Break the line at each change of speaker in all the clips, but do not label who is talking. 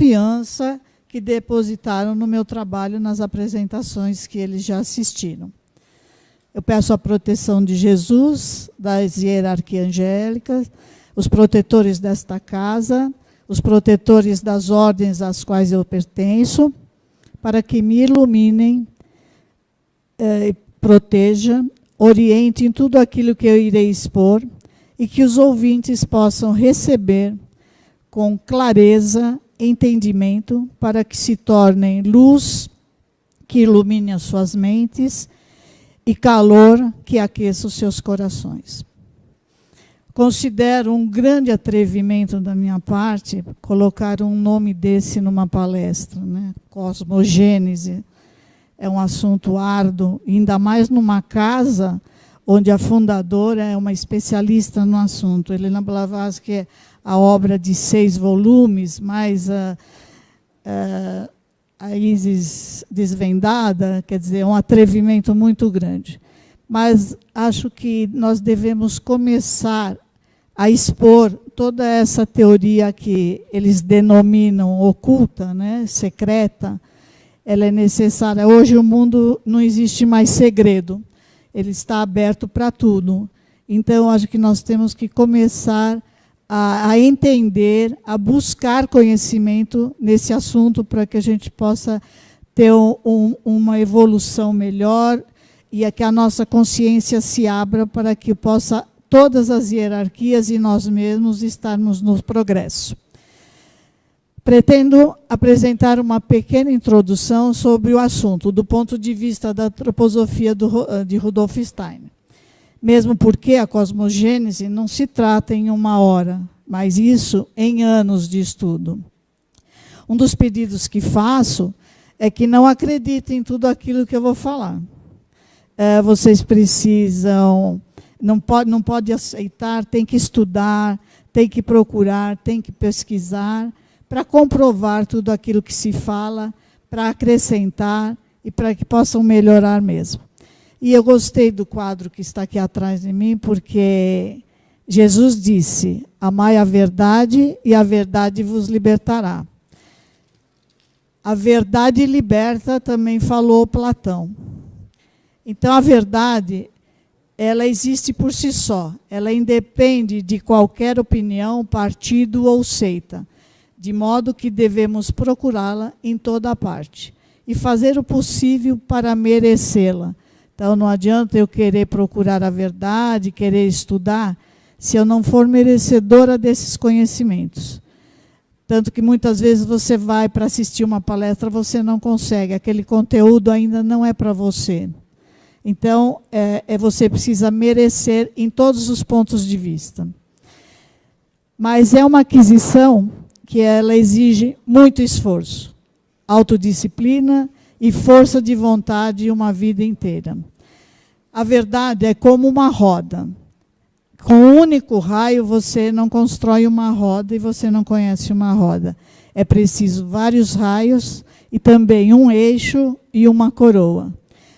confiança que depositaram no meu trabalho nas apresentações que eles já assistiram. Eu peço a proteção de Jesus, das hierarquias angélicas, os protetores desta casa, os protetores das ordens às quais eu pertenço, para que me iluminem, protejam, orientem tudo aquilo que eu irei expor e que os ouvintes possam receber com clareza, entendimento, para que se tornem luz que ilumine as suas mentes e calor que aqueça os seus corações. Considero um grande atrevimento da minha parte colocar um nome desse numa palestra, né? Cosmogênese é um assunto árduo, ainda mais numa casa onde a fundadora é uma especialista no assunto. Helena Blavatsky é a obra de 6 volumes, mais a Isis Desvendada, quer dizer, é um atrevimento muito grande. Mas acho que nós devemos começar a expor toda essa teoria que eles denominam oculta, né, secreta. Ela é necessária. Hoje o mundo não existe mais segredo, ele está aberto para tudo. Então, acho que nós temos que começar a entender, a buscar conhecimento nesse assunto para que a gente possa ter uma evolução melhor e que a nossa consciência se abra para que possa todas as hierarquias e nós mesmos estarmos no progresso. Pretendo apresentar uma pequena introdução sobre o assunto, do ponto de vista da antroposofia de Rudolf Steiner. Mesmo porque a cosmogênese não se trata em 1 hora, mas isso em anos de estudo. Um dos pedidos que faço é que não acreditem em tudo aquilo que eu vou falar. Vocês precisam, não pode aceitar, tem que estudar, tem que procurar, tem que pesquisar, para comprovar tudo aquilo que se fala, para acrescentar e para que possam melhorar mesmo. E eu gostei do quadro que está aqui atrás de mim, porque Jesus disse: amai a verdade e a verdade vos libertará. A verdade liberta, também falou Platão. Então, a verdade, ela existe por si só. Ela independe de qualquer opinião, partido ou seita, de modo que devemos procurá-la em toda parte e fazer o possível para merecê-la. Então, não adianta eu querer procurar a verdade, querer estudar, se eu não for merecedora desses conhecimentos. Tanto que muitas vezes você vai para assistir uma palestra, você não consegue, aquele conteúdo ainda não é para você. Então, você precisa merecer em todos os pontos de vista. Mas é uma aquisição que ela exige muito esforço, autodisciplina e força de vontade uma vida inteira. A verdade é como uma roda. Com um único raio, você não constrói uma roda e você não conhece uma roda. É preciso vários raios e também um eixo e uma coroa.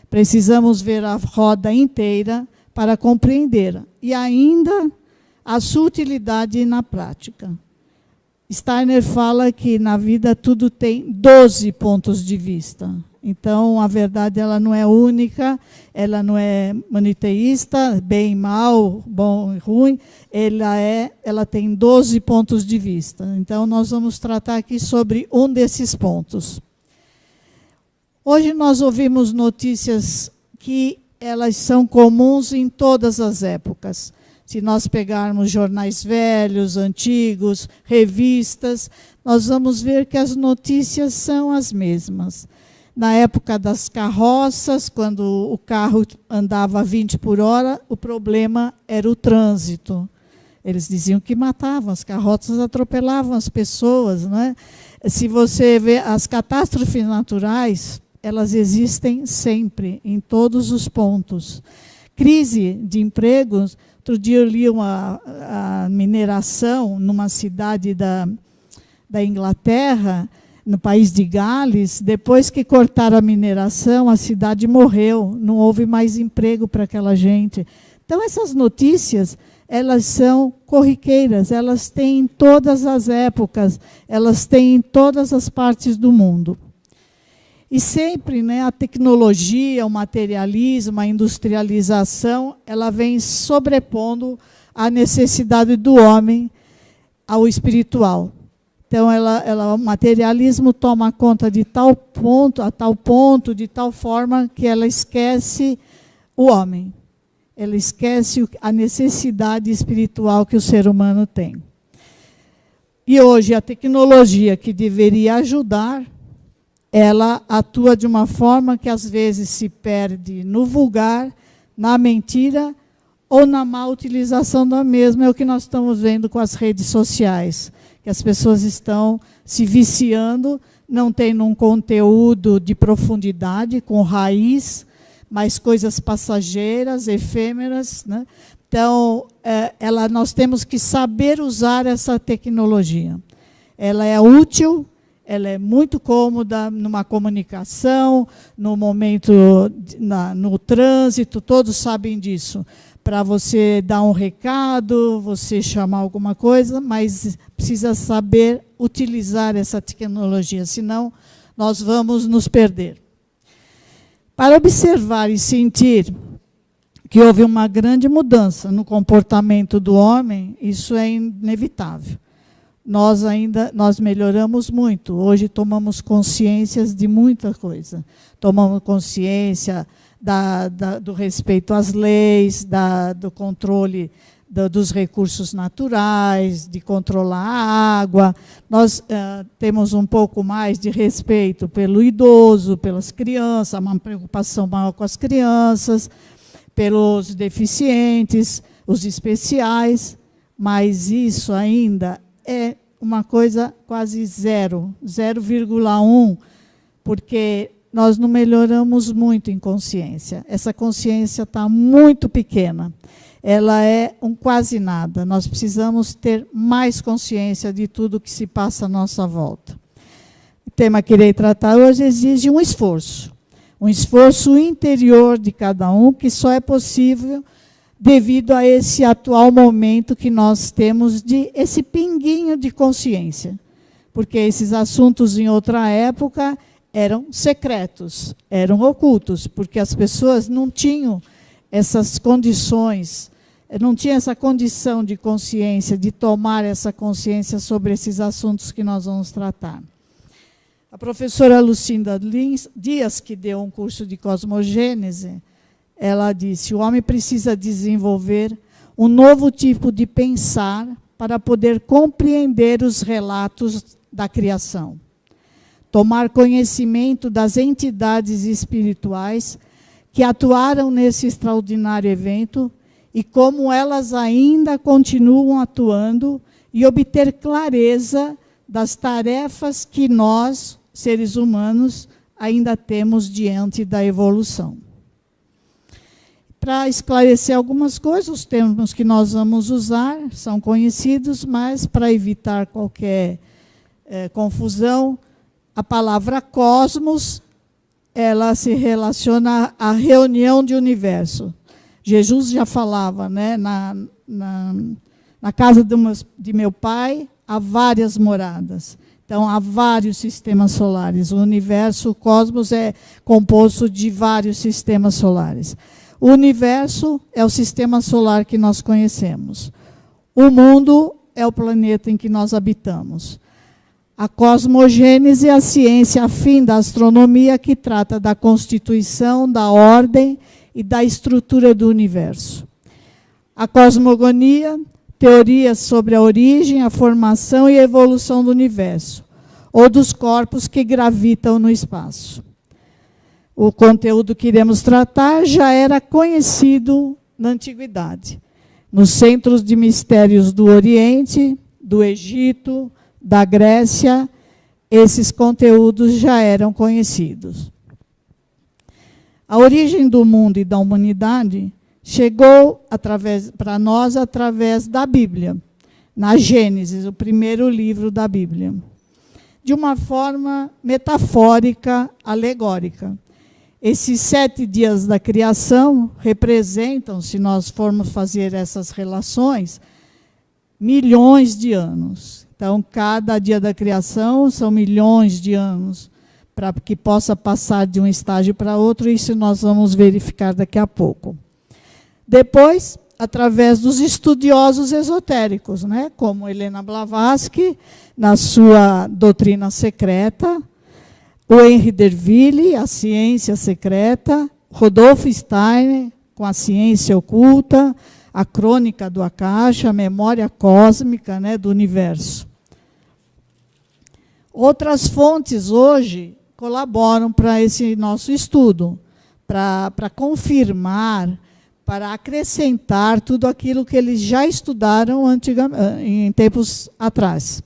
Precisamos ver a roda inteira para compreendê-la. E ainda a sua utilidade na prática. Steiner fala que na vida tudo tem 12 pontos de vista. Então, a verdade ela não é única, ela não é maniqueísta, bem e mal, bom e ruim, ela tem 12 pontos de vista. Então, nós vamos tratar aqui sobre um desses pontos. Hoje nós ouvimos notícias que elas são comuns em todas as épocas. Se nós pegarmos jornais velhos, antigos, revistas, nós vamos ver que as notícias são as mesmas. Na época das carroças, quando o carro andava a 20 por hora, o problema era o trânsito. Eles diziam que matavam, as carroças atropelavam as pessoas, não é? Se você vê as catástrofes naturais, elas existem sempre, em todos os pontos. Crise de empregos. Outro dia eu li a mineração numa cidade da Inglaterra, no país de Gales. Depois que cortaram a mineração, a cidade morreu, não houve mais emprego para aquela gente. Então, essas notícias, elas são corriqueiras, elas têm em todas as épocas, elas têm em todas as partes do mundo. E sempre, né, a tecnologia, o materialismo, a industrialização, ela vem sobrepondo a necessidade do homem ao espiritual. Então, o materialismo toma conta de tal ponto, de tal forma que ela esquece o homem. Ela esquece a necessidade espiritual que o ser humano tem. E hoje a tecnologia que deveria ajudar, ela atua de uma forma que às vezes se perde no vulgar, na mentira ou na má utilização da mesma. É o que nós estamos vendo com as redes sociais, que as pessoas estão se viciando, não tendo um conteúdo de profundidade, com raiz, mas coisas passageiras, efêmeras, né? Então, nós temos que saber usar essa tecnologia. Ela é útil, ela é muito cômoda numa comunicação, no momento, no trânsito, todos sabem disso. Para você dar um recado, você chamar alguma coisa, mas precisa saber utilizar essa tecnologia, senão nós vamos nos perder. Para observar e sentir que houve uma grande mudança no comportamento do homem, isso é inevitável. Nós melhoramos muito. Hoje tomamos consciência de muita coisa. Tomamos consciência do respeito às leis, do controle dos recursos naturais, de controlar a água. Nós temos um pouco mais de respeito pelo idoso, pelas crianças, uma preocupação maior com as crianças, pelos deficientes, os especiais, mas isso ainda é uma coisa quase 0,1, porque nós não melhoramos muito em consciência. Essa consciência está muito pequena. Ela é um quase nada. Nós precisamos ter mais consciência de tudo que se passa à nossa volta. O tema que irei tratar hoje exige um esforço interior de cada um, que só é possível devido a esse atual momento que nós temos, esse pinguinho de consciência. Porque esses assuntos, em outra época, eram secretos, eram ocultos, porque as pessoas não tinham essas condições, não tinham essa condição de consciência, de tomar essa consciência sobre esses assuntos que nós vamos tratar. A professora Lucinda Dias, que deu um curso de cosmogênese, ela disse: o homem precisa desenvolver um novo tipo de pensar para poder compreender os relatos da criação. Tomar conhecimento das entidades espirituais que atuaram nesse extraordinário evento e como elas ainda continuam atuando, e obter clareza das tarefas que nós, seres humanos, ainda temos diante da evolução. Para esclarecer algumas coisas, os termos que nós vamos usar são conhecidos, mas para evitar qualquer confusão, a palavra cosmos, ela se relaciona à reunião de universo. Jesus já falava, né, na casa de meu pai há várias moradas. Então, há vários sistemas solares. O universo, o cosmos, é composto de vários sistemas solares. O universo é o sistema solar que nós conhecemos. O mundo é o planeta em que nós habitamos. A cosmogênese é a ciência afim da astronomia que trata da constituição, da ordem e da estrutura do universo. A cosmogonia, teorias sobre a origem, a formação e a evolução do universo, ou dos corpos que gravitam no espaço. O conteúdo que iremos tratar já era conhecido na antiguidade, nos centros de mistérios do Oriente, do Egito, da Grécia, esses conteúdos já eram conhecidos. A origem do mundo e da humanidade chegou para nós através da Bíblia, na Gênesis, o primeiro livro da Bíblia, de uma forma metafórica, alegórica. Esses 7 dias da criação representam, se nós formos fazer essas relações, milhões de anos. Então, cada dia da criação são milhões de anos, para que possa passar de um estágio para outro, isso nós vamos verificar daqui a pouco. Depois, através dos estudiosos esotéricos, né, como Helena Blavatsky, na sua Doutrina Secreta, o Henry Derville, a Ciência Secreta, Rudolf Steiner, com a Ciência Oculta, a Crônica do Akasha, a Memória Cósmica, né, do Universo. Outras fontes hoje colaboram para esse nosso estudo, para confirmar, para acrescentar tudo aquilo que eles já estudaram em tempos atrás.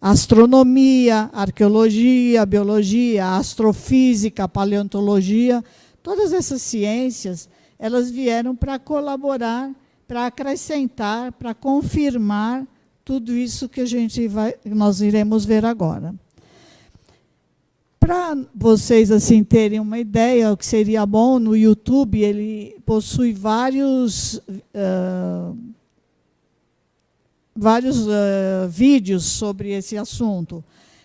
Astronomia, arqueologia, biologia, astrofísica, paleontologia, todas essas ciências, elas vieram para colaborar, para acrescentar, para confirmar tudo isso que nós iremos ver agora. Para vocês assim terem uma ideia, o que seria bom, no YouTube ele possui vários vídeos sobre esse assunto.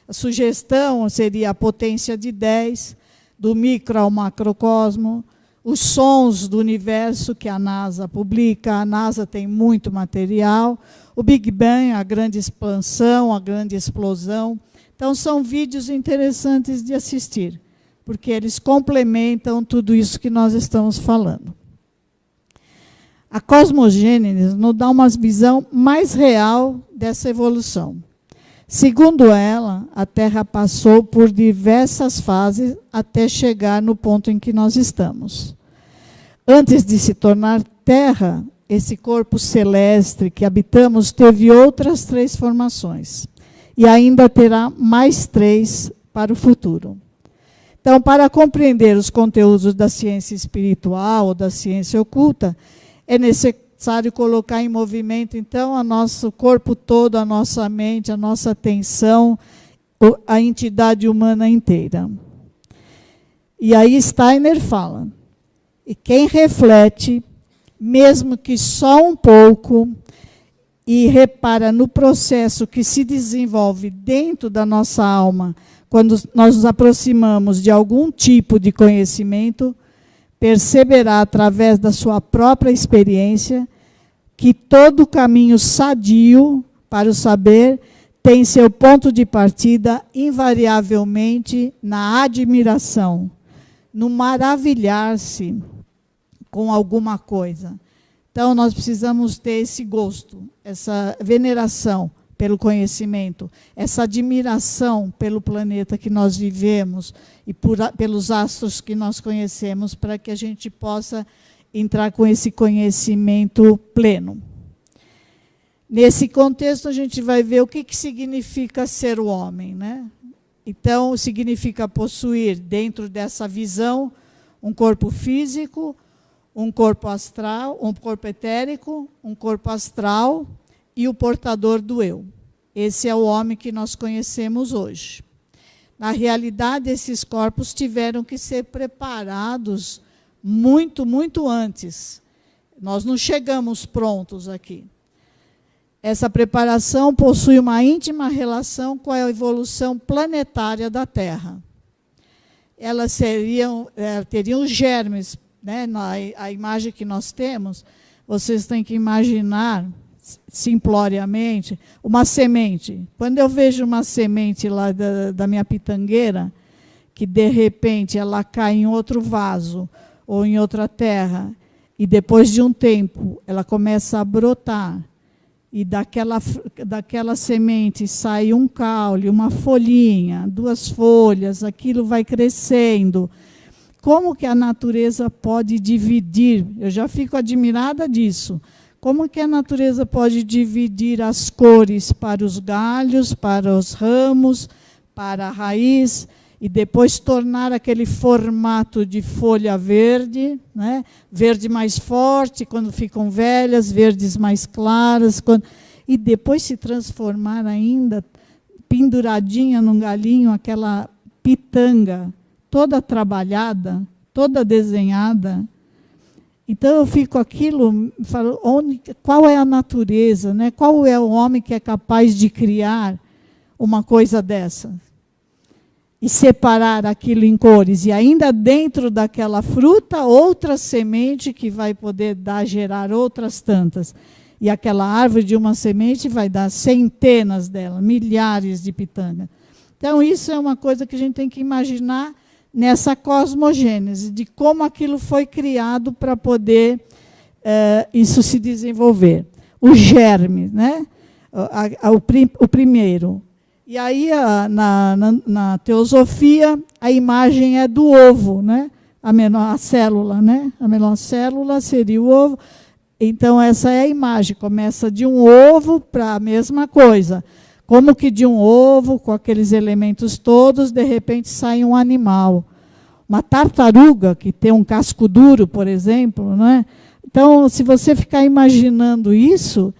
A sugestão seria a potência de 10, do micro ao macrocosmo, os sons do universo que a NASA publica, a NASA tem muito material, o Big Bang, a grande expansão, a grande explosão. Então, são vídeos interessantes de assistir, porque eles complementam tudo isso que nós estamos falando. A cosmogênese nos dá uma visão mais real dessa evolução. Segundo ela, a Terra passou por diversas fases até chegar no ponto em que nós estamos. Antes de se tornar Terra, esse corpo celeste que habitamos teve outras 3 formações. E ainda terá mais 3 para o futuro. Então, para compreender os conteúdos da ciência espiritual ou da ciência oculta, é necessário colocar em movimento, então, o nosso corpo todo, a nossa mente, a nossa atenção, a entidade humana inteira. E aí Steiner fala, e quem reflete, mesmo que só um pouco, e repara no processo que se desenvolve dentro da nossa alma, quando nós nos aproximamos de algum tipo de conhecimento, perceberá através da sua própria experiência que todo caminho sadio para o saber tem seu ponto de partida invariavelmente na admiração, no maravilhar-se com alguma coisa. Então, nós precisamos ter esse gosto, essa veneração pelo conhecimento, essa admiração pelo planeta que nós vivemos e pelos astros que nós conhecemos, para que a gente possa entrar com esse conhecimento pleno. Nesse contexto, a gente vai ver o que significa ser o homem, né? Então, significa possuir, dentro dessa visão, um corpo físico, um corpo astral, um corpo etérico, um corpo astral e o portador do eu. Esse é o homem que nós conhecemos hoje. Na realidade, esses corpos tiveram que ser preparados muito, muito antes. Nós não chegamos prontos aqui. Essa preparação possui uma íntima relação com a evolução planetária da Terra. Elas teriam germes, né? A imagem que nós temos, vocês têm que imaginar, simploriamente, uma semente. Quando eu vejo uma semente lá da minha pitangueira, que de repente ela cai em outro vaso ou em outra terra, e depois de um tempo ela começa a brotar, e daquela semente sai um caule, uma folhinha, 2 folhas, aquilo vai crescendo. Como que a natureza pode dividir? Eu já fico admirada disso. Como que a natureza pode dividir as cores para os galhos, para os ramos, para a raiz, e depois tornar aquele formato de folha verde, né? Verde mais forte, quando ficam velhas, verdes mais claras, e depois se transformar ainda, penduradinha num galinho, aquela pitanga, toda trabalhada, toda desenhada. Então eu fico aquilo, falo, qual é a natureza, né? Qual é o homem que é capaz de criar uma coisa dessa? E separar aquilo em cores. E ainda dentro daquela fruta, outra semente que vai poder gerar outras tantas. E aquela árvore de uma semente vai dar centenas dela, milhares de pitangas. Então, isso é uma coisa que a gente tem que imaginar nessa cosmogênese, de como aquilo foi criado para poder isso se desenvolver. O germe, né? O primeiro. E aí, na teosofia, a imagem é do ovo, né? A célula, né? A menor célula seria o ovo. Então, essa é a imagem. Começa de um ovo para a mesma coisa. Como que de um ovo, com aqueles elementos todos, de repente sai um animal. Uma tartaruga, que tem um casco duro, por exemplo, né? Então, se você ficar imaginando isso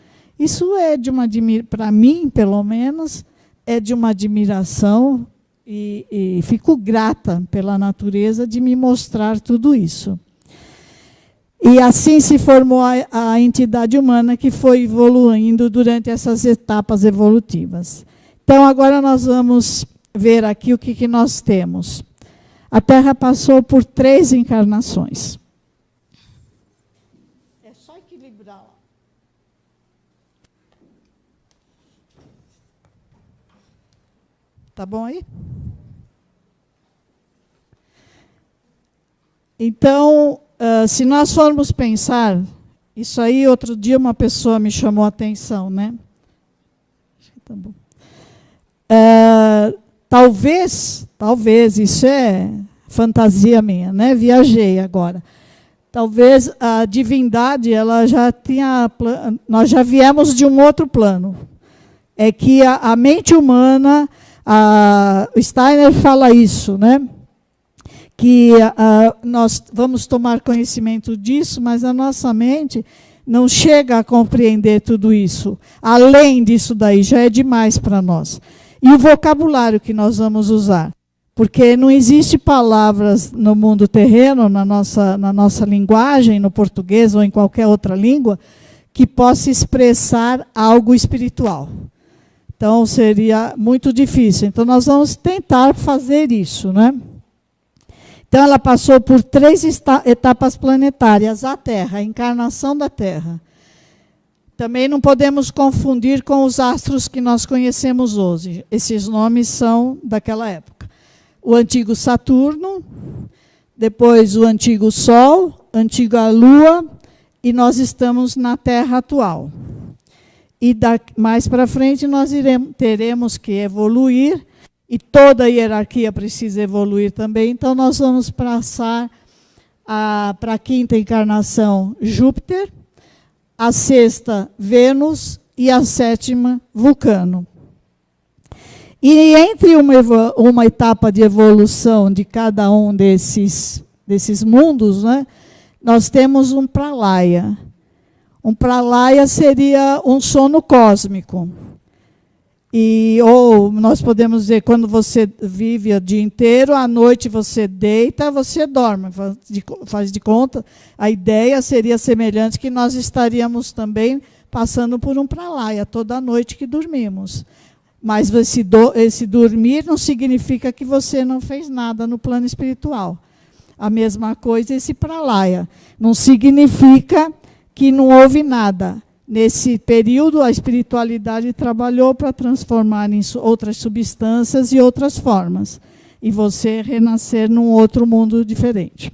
é de uma admiração, para mim, pelo menos, é de uma admiração e fico grata pela natureza de me mostrar tudo isso. E assim se formou a entidade humana que foi evoluindo durante essas etapas evolutivas. Então, agora nós vamos ver aqui o que nós temos. A Terra passou por 3 encarnações. É só equilibrar. Tá bom aí? Então, se nós formos pensar, isso aí, outro dia uma pessoa me chamou a atenção, né? Acho que tá bom. Talvez, isso é fantasia minha, né? Viajei agora. Talvez a divindade, ela já tinha, nós já viemos de um outro plano. É que a mente humana, o Steiner fala isso, né? Que nós vamos tomar conhecimento disso, mas a nossa mente não chega a compreender tudo isso. Além disso daí, já é demais para nós. E o vocabulário que nós vamos usar. Porque não existe palavras no mundo terreno, na nossa linguagem, no português ou em qualquer outra língua, que possa expressar algo espiritual. Então, seria muito difícil. Então, nós vamos tentar fazer isso, né? Então, ela passou por 3 etapas planetárias. A Terra, a encarnação da Terra. Também não podemos confundir com os astros que nós conhecemos hoje. Esses nomes são daquela época. O antigo Saturno, depois o antigo Sol, a antiga Lua, e nós estamos na Terra atual. E mais para frente nós teremos que evoluir, e toda a hierarquia precisa evoluir também. Então, nós vamos passar para a 5ª encarnação, Júpiter, a 6ª, Vênus, e a 7ª, Vulcano. E entre uma etapa de evolução de cada um desses mundos, né, nós temos um pralaya. Um pralaya seria um sono cósmico. Ou nós podemos dizer, quando você vive o dia inteiro, à noite você deita, você dorme. Faz de conta, a ideia seria semelhante que nós estaríamos também passando por um pralaya toda noite que dormimos. Mas esse dormir não significa que você não fez nada no plano espiritual. A mesma coisa esse pralaya. Não significa que não houve nada. Nesse período, a espiritualidade trabalhou para transformar em outras substâncias e outras formas. E você renascer num outro mundo diferente.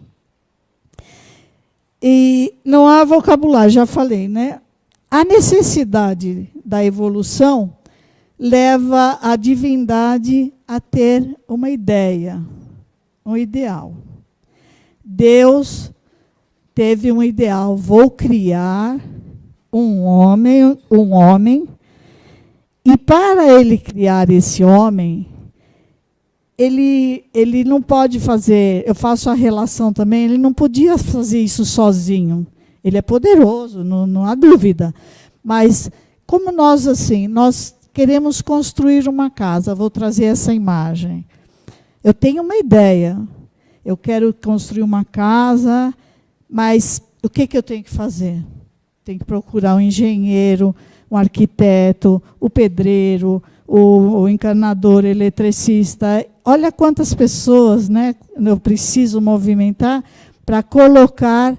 E não há vocabulário, já falei, né? A necessidade da evolução leva a divindade a ter uma ideia, um ideal. Deus teve um ideal, vou criar um homem, e para ele criar esse homem, ele não pode fazer, eu faço a relação também, ele não podia fazer isso sozinho. Ele é poderoso, não há dúvida. Mas, como nós queremos construir uma casa, vou trazer essa imagem. Eu tenho uma ideia. eu quero construir uma casa, mas o que eu tenho que fazer? Tenho que procurar um engenheiro, um arquiteto, o pedreiro, o encanador, o eletricista. Olha quantas pessoas, né, eu preciso movimentar para colocar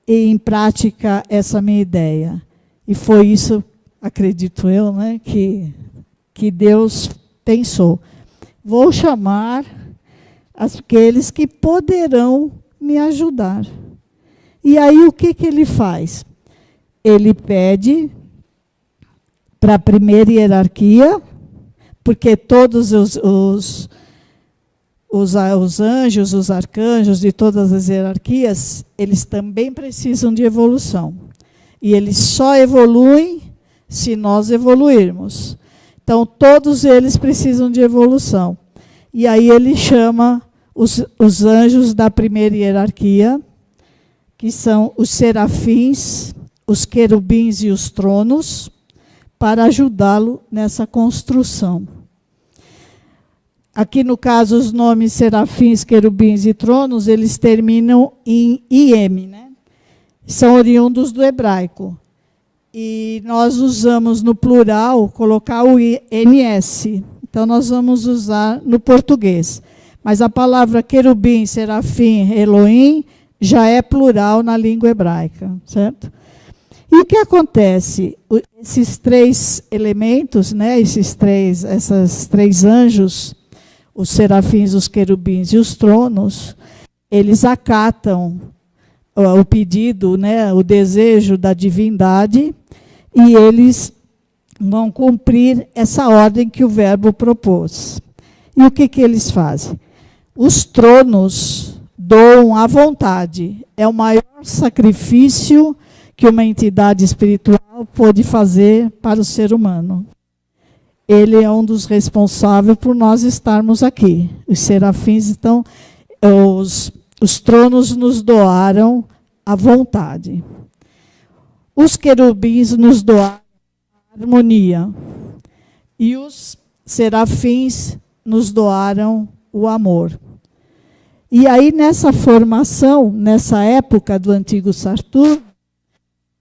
em prática essa minha ideia. E foi isso, acredito eu, né, que Deus pensou. Vou chamar aqueles que poderão me ajudar. E aí o que ele faz? Ele pede para a primeira hierarquia, porque todos os anjos, os arcanjos de todas as hierarquias, eles também precisam de evolução. E eles só evoluem se nós evoluirmos. Então, todos eles precisam de evolução. E aí ele chama os anjos da primeira hierarquia, que são os serafins, os querubins e os tronos, para ajudá-lo nessa construção. Aqui, no caso, os nomes serafins, querubins e tronos, eles terminam em IM, né? São oriundos do hebraico. E nós usamos no plural, colocar o NS. Então, nós vamos usar no português. Mas a palavra querubim, serafim, Elohim, já é plural na língua hebraica, certo? E o que acontece? Esses três elementos, né, esses três anjos, os serafins, os querubins e os tronos, eles acatam o pedido, né, o desejo da divindade, e eles vão cumprir essa ordem que o Verbo propôs. E o que eles fazem? Os tronos doam à vontade. É o maior sacrifício que uma entidade espiritual pode fazer para o ser humano. Ele é um dos responsáveis por nós estarmos aqui. Os serafins, então, os tronos nos doaram à vontade. Os querubins nos doaram a harmonia. E os serafins nos doaram o amor. E aí, nessa formação, nessa época do antigo Saturno,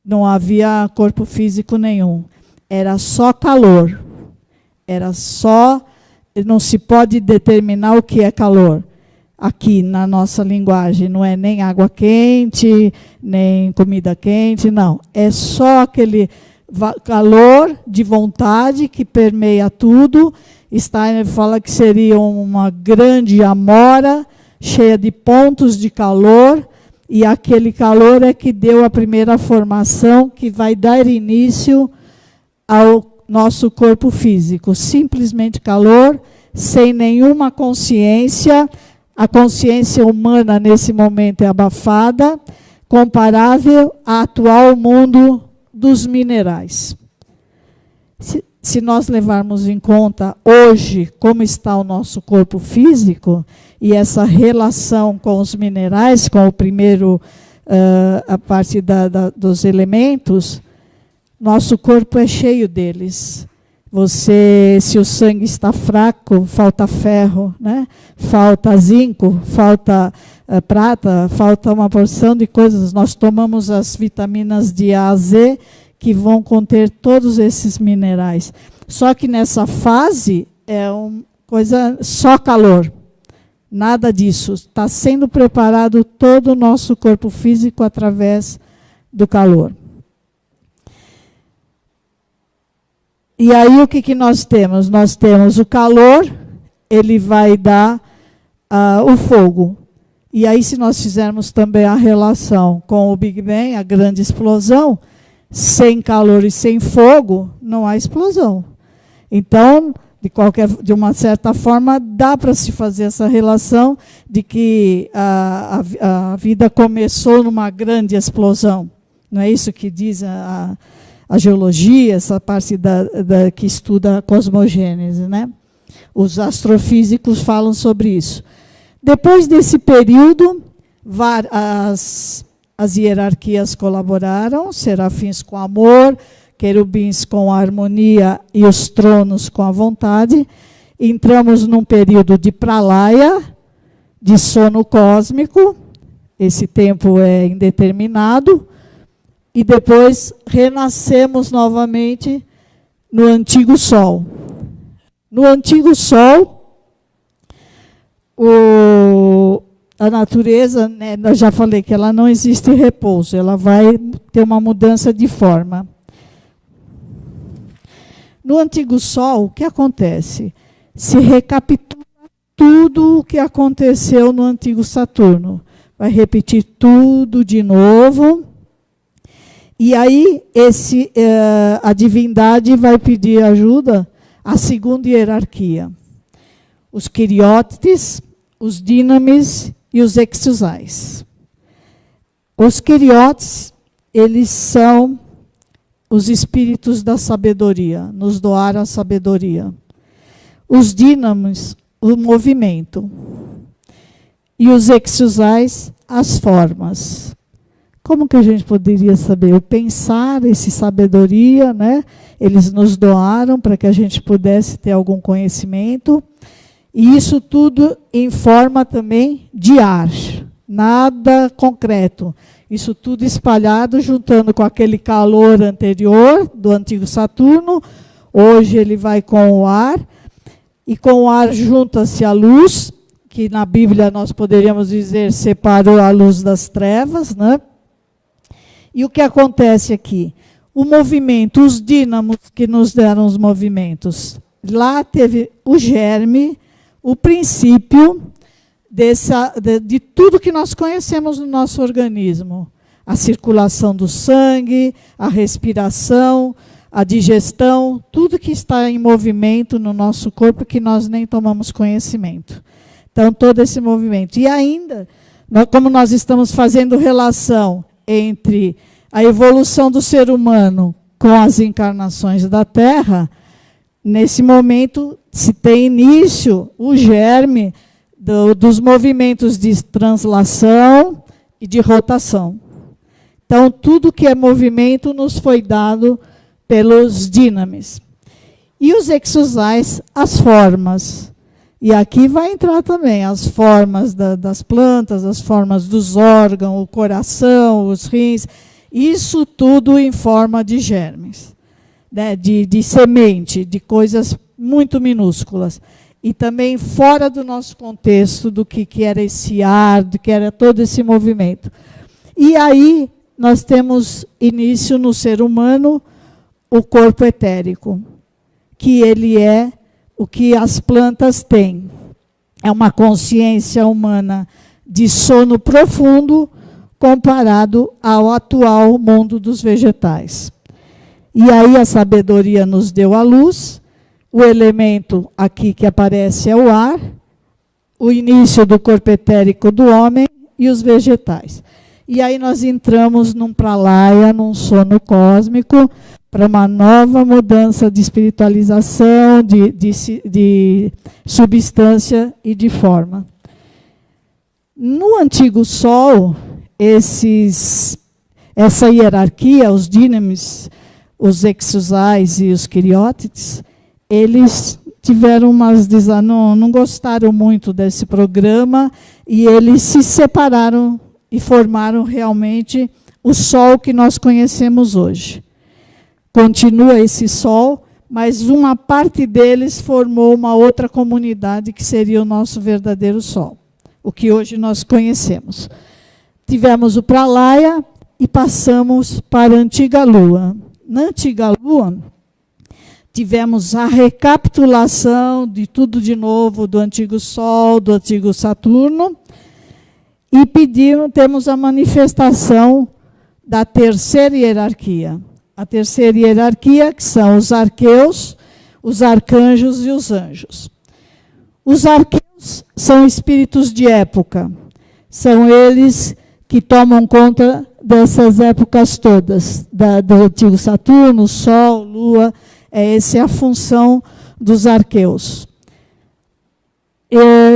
não havia corpo físico nenhum. Era só calor. Era só... Não se pode determinar o que é calor. Aqui, na nossa linguagem, não é nem água quente, nem comida quente, não. É só aquele calor de vontade que permeia tudo. Steiner fala que seria uma grande amora, cheia de pontos de calor, e aquele calor é que deu a primeira formação que vai dar início ao nosso corpo físico. Simplesmente calor, sem nenhuma consciência. A consciência humana, nesse momento, é abafada, comparável ao atual mundo dos minerais. Se nós levarmos em conta hoje como está o nosso corpo físico e essa relação com os minerais, com o primeiro, a parte dos elementos, nosso corpo é cheio deles. Se o sangue está fraco, falta ferro, né? Falta zinco, falta prata, falta uma porção de coisas. Nós tomamos as vitaminas de A a Z, que vão conter todos esses minerais. Só que nessa fase é uma coisa só calor. Nada disso. Está sendo preparado todo o nosso corpo físico através do calor. E aí o que nós temos? Nós temos o calor, ele vai dar o fogo. E aí, se nós fizermos também a relação com o Big Bang, a grande explosão, sem calor e sem fogo, não há explosão. Então, de uma certa forma, dá para se fazer essa relação de que a vida começou numa grande explosão. Não é isso que diz a geologia, essa parte que estuda a cosmogênese, né? Os astrofísicos falam sobre isso. Depois desse período, as hierarquias colaboraram, serafins com amor, querubins com a harmonia e os tronos com a vontade. Entramos num período de pralaya, de sono cósmico, esse tempo é indeterminado, e depois renascemos novamente no antigo Sol. No antigo Sol, a natureza, né, eu já falei que ela não existe em repouso, ela vai ter uma mudança de forma. No antigo Sol, o que acontece? Se recapitula tudo o que aconteceu no antigo Saturno. Vai repetir tudo de novo. E aí a divindade vai pedir ajuda à segunda hierarquia. Os Queriótides, os Dínamis e os Exusais. Os Queriótides, eles são os espíritos da sabedoria, nos doaram a sabedoria. Os Dínamis, o movimento. E os Exusais, as formas. Como que a gente poderia saber? O pensar, essa sabedoria, né? Eles nos doaram para que a gente pudesse ter algum conhecimento. E isso tudo em forma também de ar, nada concreto. Isso tudo espalhado, juntando com aquele calor anterior do antigo Saturno. Hoje ele vai com o ar. E com o ar junta-se a luz, que na Bíblia nós poderíamos dizer separou a luz das trevas, né? E o que acontece aqui? O movimento, os dínamos que nos deram os movimentos. Lá teve o germe, o princípio de tudo que nós conhecemos no nosso organismo. A circulação do sangue, a respiração, a digestão, tudo que está em movimento no nosso corpo que nós nem tomamos conhecimento. Então, todo esse movimento. E ainda, como nós estamos fazendo relação entre a evolução do ser humano com as encarnações da Terra, nesse momento se tem início o germe dos movimentos de translação e de rotação. Então, tudo que é movimento nos foi dado pelos Dínamis. E os Exusais, as formas. E aqui vai entrar também as formas das plantas, as formas dos órgãos, o coração, os rins, isso tudo em forma de germes, né, de semente, de coisas muito minúsculas. E também fora do nosso contexto, do que era esse ar, do que era todo esse movimento. E aí nós temos início no ser humano o corpo etérico, que ele é o que as plantas têm. É uma consciência humana de sono profundo comparado ao atual mundo dos vegetais. E aí a sabedoria nos deu a luz, o elemento aqui que aparece é o ar, o início do corpo etérico do homem e os vegetais. E aí nós entramos num pralaya, num sono cósmico, para uma nova mudança de espiritualização, de substância e de forma. No antigo Sol, essa hierarquia, os Dínamis, os Exusais e os Queriótides, eles tiveram não gostaram muito desse programa e eles se separaram e formaram realmente o Sol que nós conhecemos hoje. Continua esse Sol, mas uma parte deles formou uma outra comunidade que seria o nosso verdadeiro Sol, o que hoje nós conhecemos. Tivemos o Pralaya e passamos para a Antiga Lua. Na Antiga Lua, tivemos a recapitulação de tudo de novo, do antigo Sol, do antigo Saturno, e temos a manifestação da terceira hierarquia. A terceira hierarquia, que são os arqueus, os arcanjos e os anjos. Os arqueus são espíritos de época. São eles que tomam conta dessas épocas todas, do antigo Saturno, Sol, Lua. Essa é a função dos arqueus.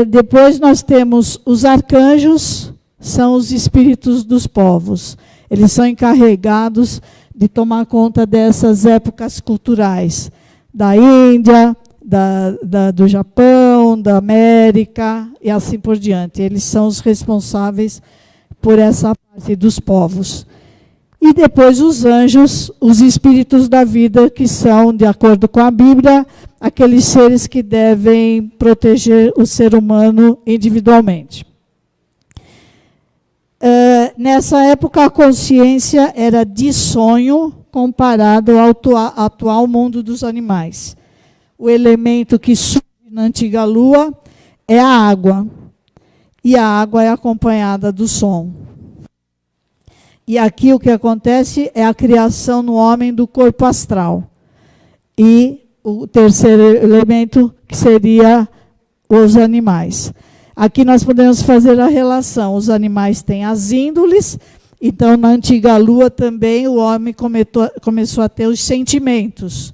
Depois nós temos os arcanjos, são os espíritos dos povos. Eles são encarregados de tomar conta dessas épocas culturais, da Índia, do Japão, Segunda América e assim por diante. Eles são os responsáveis por essa parte dos povos. E depois os anjos, os espíritos da vida, que são, de acordo com a Bíblia, aqueles seres que devem proteger o ser humano individualmente. Nessa época, a consciência era de sonho comparado ao atual mundo dos animais. O elemento que surge na antiga lua é a água. E a água é acompanhada do som. E aqui o que acontece é a criação no homem do corpo astral. E o terceiro elemento, que seria os animais. Aqui nós podemos fazer a relação. Os animais têm as índoles, então na antiga lua também o homem começou a ter os sentimentos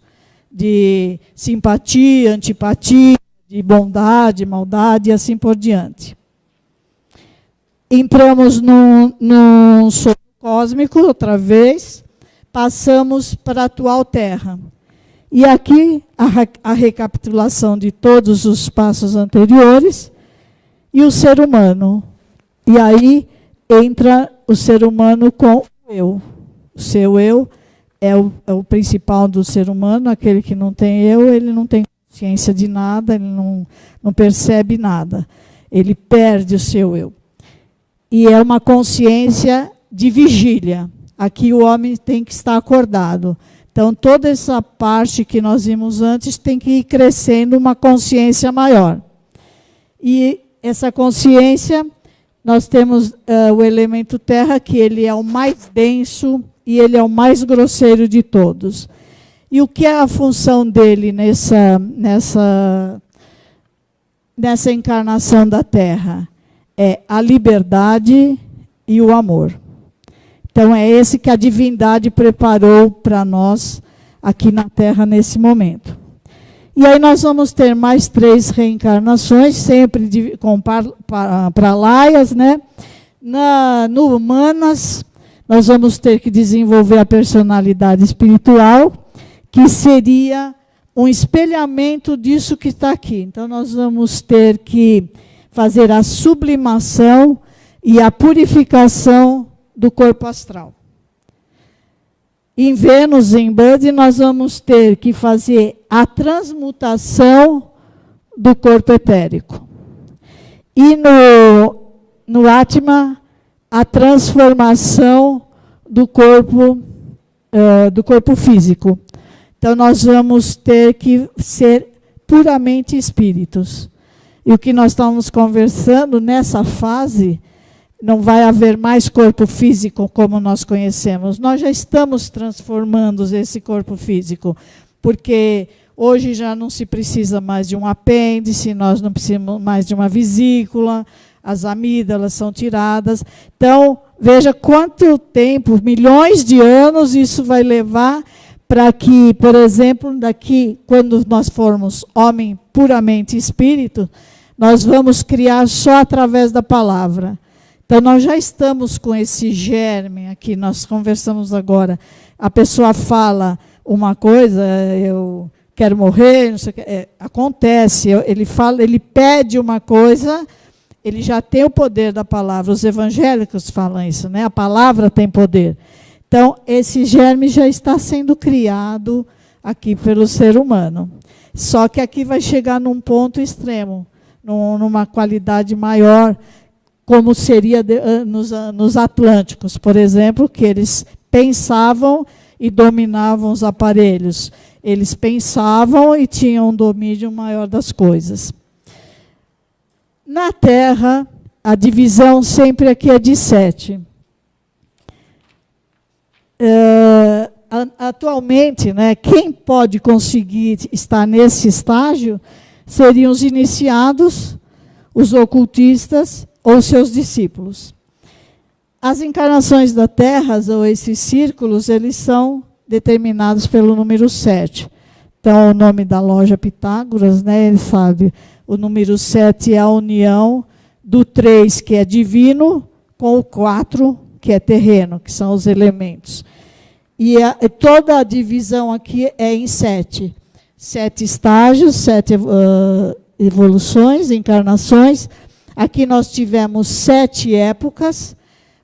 de simpatia, antipatia, de bondade, maldade e assim por diante. Entramos num sonho cósmico, outra vez, passamos para a atual Terra. E aqui a recapitulação de todos os passos anteriores e o ser humano. E aí entra o ser humano com o eu. O seu eu é o principal do ser humano, aquele que não tem eu, ele não tem consciência de nada, ele não percebe nada. Ele perde o seu eu. E é uma consciência de vigília. Aqui o homem tem que estar acordado. Então, toda essa parte que nós vimos antes tem que ir crescendo uma consciência maior. E essa consciência, nós temos o elemento terra, que ele é o mais denso e ele é o mais grosseiro de todos. E o que é a função dele nessa encarnação da Terra? É a liberdade e o amor. Então, é esse que a divindade preparou para nós aqui na Terra nesse momento. E aí nós vamos ter mais 3 reencarnações, sempre para laias, né? No Humanas, nós vamos ter que desenvolver a personalidade espiritual, que seria um espelhamento disso que está aqui. Então, nós vamos ter que fazer a sublimação e a purificação do corpo astral. Em Vênus, em Bud, nós vamos ter que fazer a transmutação do corpo etérico. E no Atma, a transformação do corpo físico. Então, nós vamos ter que ser puramente espíritos. E o que nós estamos conversando nessa fase, não vai haver mais corpo físico como nós conhecemos. Nós já estamos transformando esse corpo físico, porque hoje já não se precisa mais de um apêndice, nós não precisamos mais de uma vesícula, as amígdalas são tiradas. Então, veja quanto tempo, milhões de anos isso vai levar para que, por exemplo, daqui, quando nós formos homem puramente espírito, nós vamos criar só através da palavra. Então, nós já estamos com esse germe aqui, nós conversamos agora. A pessoa fala uma coisa, eu quero morrer, não sei o que, acontece, ele pede uma coisa, ele já tem o poder da palavra. Os evangélicos falam isso, né? A palavra tem poder. Então, esse germe já está sendo criado aqui pelo ser humano. Só que aqui vai chegar num ponto extremo, numa qualidade maior, como seria nos Atlânticos, por exemplo, que eles pensavam e dominavam os aparelhos. Eles pensavam e tinham um domínio maior das coisas. Na Terra, a divisão sempre aqui é de 7. Atualmente, né, quem pode conseguir estar nesse estágio seriam os iniciados, os ocultistas ou seus discípulos. As encarnações da Terra, ou esses círculos, eles são determinados pelo número 7. Então, o nome da loja Pitágoras, né, ele sabe, o número 7 é a união do 3, que é divino, com o 4, que é terreno, que são os elementos. E toda a divisão aqui é em 7. 7 estágios, 7 evoluções, encarnações. Aqui nós tivemos 7 épocas,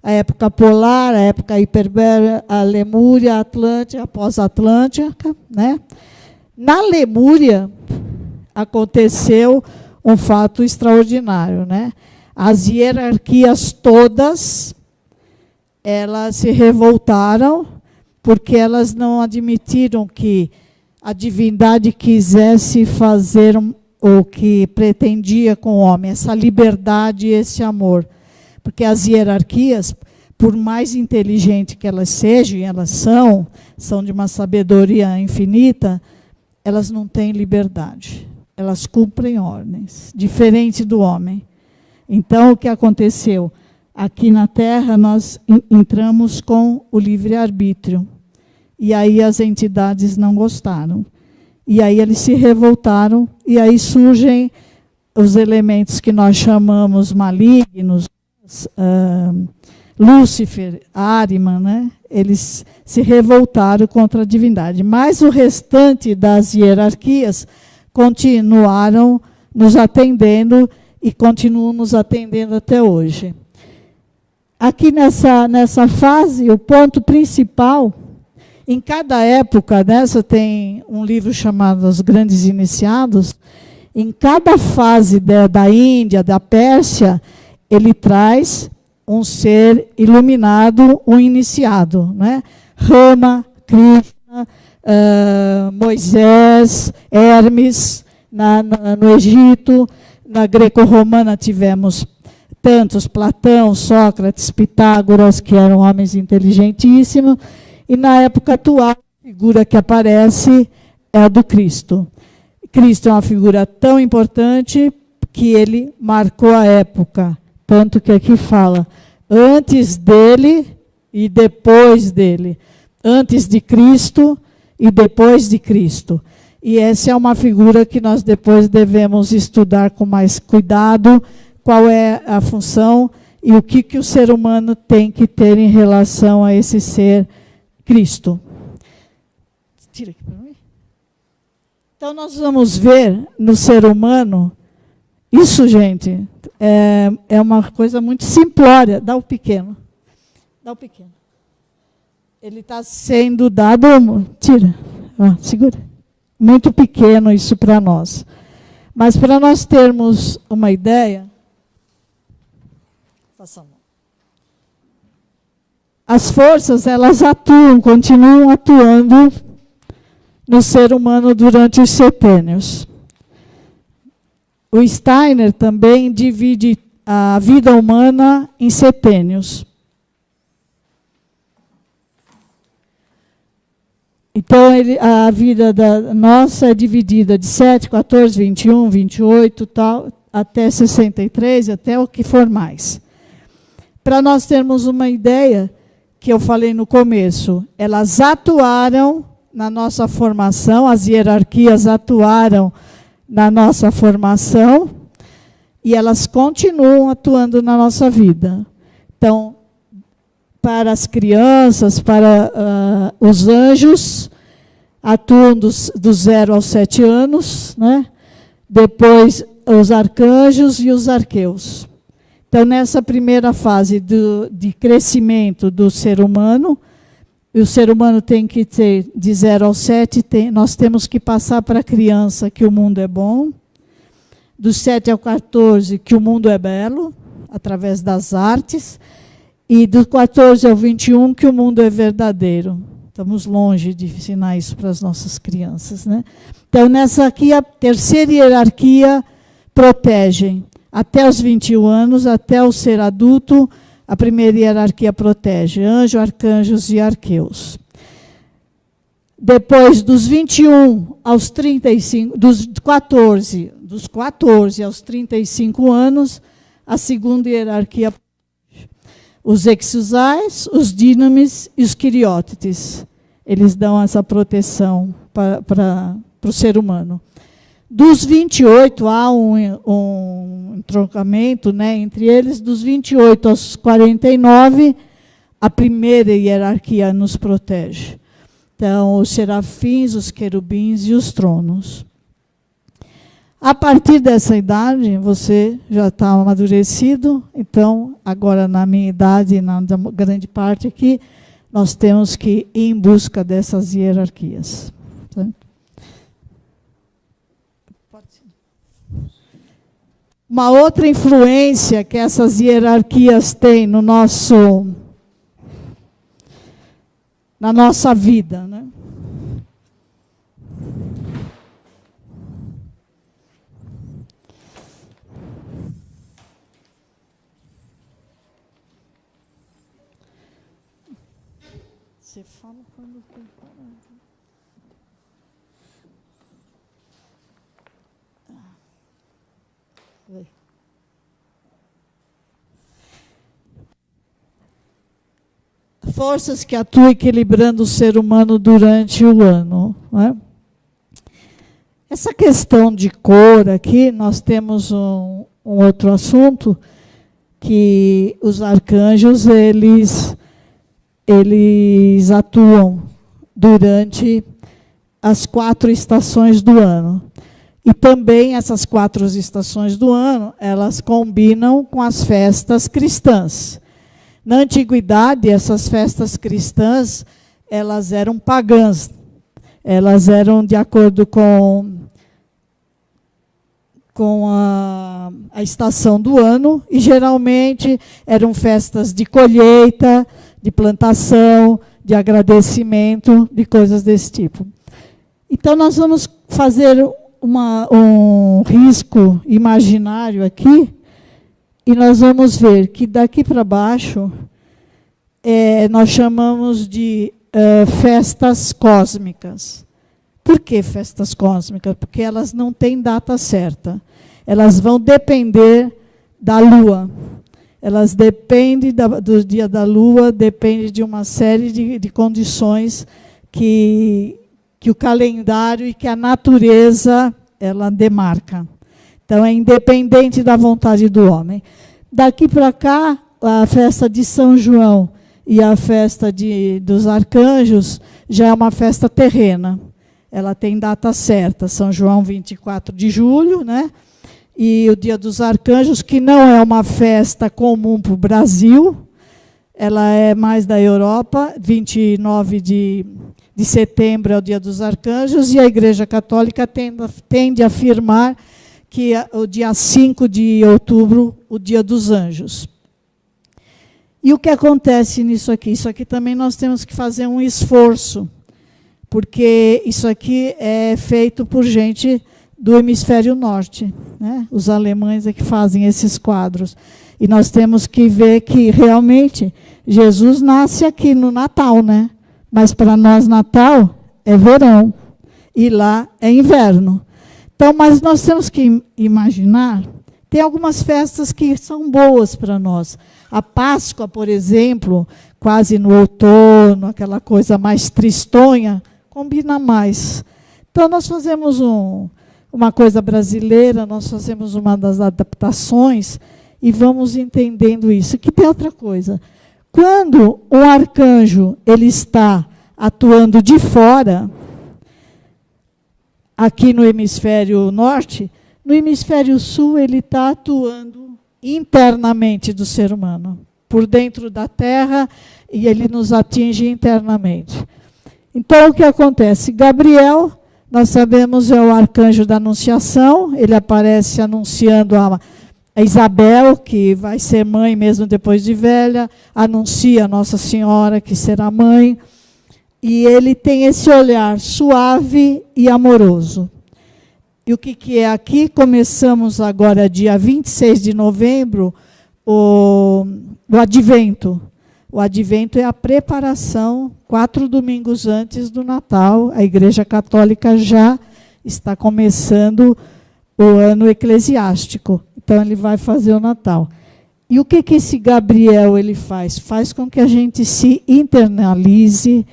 a época polar, a época hiperbórea, a Lemúria, a Atlântica, a pós-atlântica, né? Na Lemúria aconteceu um fato extraordinário, né? As hierarquias todas, elas se revoltaram porque elas não admitiram que a divindade quisesse fazer o que pretendia com o homem, essa liberdade e esse amor. Porque as hierarquias, por mais inteligentes que elas sejam, e elas são de uma sabedoria infinita, elas não têm liberdade. Elas cumprem ordens, diferente do homem. Então, o que aconteceu? Aqui na Terra, nós entramos com o livre-arbítrio. E aí as entidades não gostaram. E aí eles se revoltaram, e aí surgem os elementos que nós chamamos malignos, Lúcifer, Ahriman, né? Eles se revoltaram contra a divindade. Mas o restante das hierarquias continuaram nos atendendo e continuam nos atendendo até hoje. Aqui nessa fase, o ponto principal, em cada época, nessa tem um livro chamado Os Grandes Iniciados, em cada fase da Índia, da Pérsia, ele traz um ser iluminado, um iniciado, né? Rama, Krishna, Moisés, Hermes, no Egito. Na greco-romana tivemos tantos, Platão, Sócrates, Pitágoras, que eram homens inteligentíssimos, e na época atual, a figura que aparece é a do Cristo. Cristo é uma figura tão importante que ele marcou a época, tanto que aqui fala, antes dele e depois dele, antes de Cristo e depois de Cristo. E essa é uma figura que nós depois devemos estudar com mais cuidado, qual é a função e o que o ser humano tem que ter em relação a esse ser Cristo. Tira aqui para mim. Então, nós vamos ver no ser humano, isso, gente, é uma coisa muito simplória. Dá o pequeno. Dá o pequeno. Ele está sendo dado... Tira. Segura. Muito pequeno isso para nós. Mas para nós termos uma ideia... Faça a mão. As forças, elas atuam, continuam atuando no ser humano durante os setênios. O Steiner também divide a vida humana em setênios. Então, a vida nossa é dividida de 7, 14, 21, 28, tal, até 63, até o que for mais. Para nós termos uma ideia, que eu falei no começo, elas atuaram na nossa formação, as hierarquias atuaram na nossa formação, e elas continuam atuando na nossa vida. Então, para as crianças, para os anjos, atuam dos 0 aos 7 anos, né? Depois os arcanjos e os arqueus. Então, nessa primeira fase de crescimento do ser humano, o ser humano tem que ter de 0 aos 7, nós temos que passar para a criança que o mundo é bom, dos 7 ao 14 que o mundo é belo, através das artes, e do 14 ao 21 que o mundo é verdadeiro. Estamos longe de ensinar isso para as nossas crianças, né? Então, nessa aqui, a terceira hierarquia protege. Até os 21 anos, até o ser adulto, a primeira hierarquia protege. Anjo, arcanjos e arqueus. Depois, dos 21 aos 35, dos 14 aos 35 anos, a segunda hierarquia protege. Os exusais, os dínamis e os quiriótides. Eles dão essa proteção para o ser humano. Dos 28, há um entroncamento, né, entre eles. Dos 28 aos 49, a primeira hierarquia nos protege. Então, os serafins, os querubins e os tronos. A partir dessa idade, você já está amadurecido, então, agora na minha idade e na grande parte aqui, nós temos que ir em busca dessas hierarquias. Tá? Uma outra influência que essas hierarquias têm no na nossa vida, né? Você fala quando tem parado. Forças que atuam equilibrando o ser humano durante o ano. Né? Essa questão de cor aqui, nós temos um outro assunto, que os arcanjos, eles atuam durante as 4 estações do ano. E também essas 4 estações do ano, elas combinam com as festas cristãs. Na antiguidade, essas festas cristãs, elas eram pagãs. Elas eram de acordo com a estação do ano, e geralmente eram festas de colheita, de plantação, de agradecimento, de coisas desse tipo. Então, nós vamos fazer um risco imaginário aqui, e nós vamos ver que daqui para baixo, nós chamamos de festas cósmicas. Por que festas cósmicas? Porque elas não têm data certa. Elas vão depender da Lua. Elas dependem do dia da Lua, depende de uma série de condições que o calendário e que a natureza ela demarca. Então, é independente da vontade do homem. Daqui para cá, a festa de São João e a festa dos arcanjos já é uma festa terrena. Ela tem data certa. São João, 24 de julho, né? E o Dia dos Arcanjos, que não é uma festa comum para o Brasil, ela é mais da Europa, 29 de setembro é o Dia dos Arcanjos, e a Igreja Católica tende a afirmar que o dia 5 de outubro, o Dia dos Anjos. E o que acontece nisso aqui? Isso aqui também nós temos que fazer um esforço, porque isso aqui é feito por gente do hemisfério norte, né? Os alemães é que fazem esses quadros. E nós temos que ver que, realmente, Jesus nasce aqui no Natal, né? Mas, para nós, Natal é verão, e lá é inverno. Então, mas nós temos que imaginar, tem algumas festas que são boas para nós. A Páscoa, por exemplo, quase no outono, aquela coisa mais tristonha, combina mais. Então, nós fazemos uma coisa brasileira, nós fazemos uma das adaptações e vamos entendendo isso. Que tem outra coisa. Quando um arcanjo ele está atuando de fora, aqui no hemisfério norte, no hemisfério sul ele está atuando internamente do ser humano, por dentro da Terra, e ele nos atinge internamente. Então, o que acontece? Gabriel, nós sabemos, é o arcanjo da Anunciação, ele aparece anunciando a Isabel, que vai ser mãe mesmo depois de velha, anuncia a Nossa Senhora, que será mãe, e ele tem esse olhar suave e amoroso. E o que é aqui? Começamos agora, dia 26 de novembro, o Advento. O Advento é a preparação, 4 domingos antes do Natal. A Igreja Católica já está começando o ano eclesiástico. Então, ele vai fazer o Natal. E o que esse Gabriel ele faz? Faz com que a gente se internalize,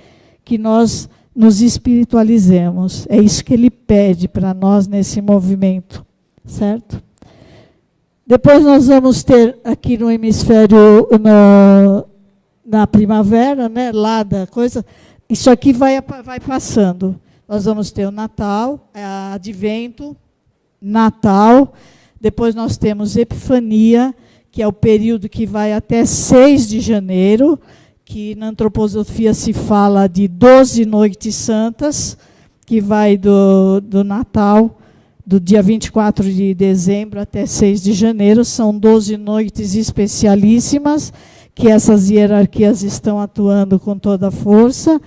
que nós nos espiritualizemos. É isso que ele pede para nós nesse movimento, certo? Depois nós vamos ter aqui no hemisfério, na primavera, né, lá da coisa, isso aqui vai passando. Nós vamos ter o Natal, Advento, Natal. Depois nós temos Epifania, que é o período que vai até 6 de janeiro, que na antroposofia se fala de 12 noites santas, que vai do Natal, do dia 24 de dezembro até 6 de janeiro. São 12 noites especialíssimas, que essas hierarquias estão atuando com toda a força.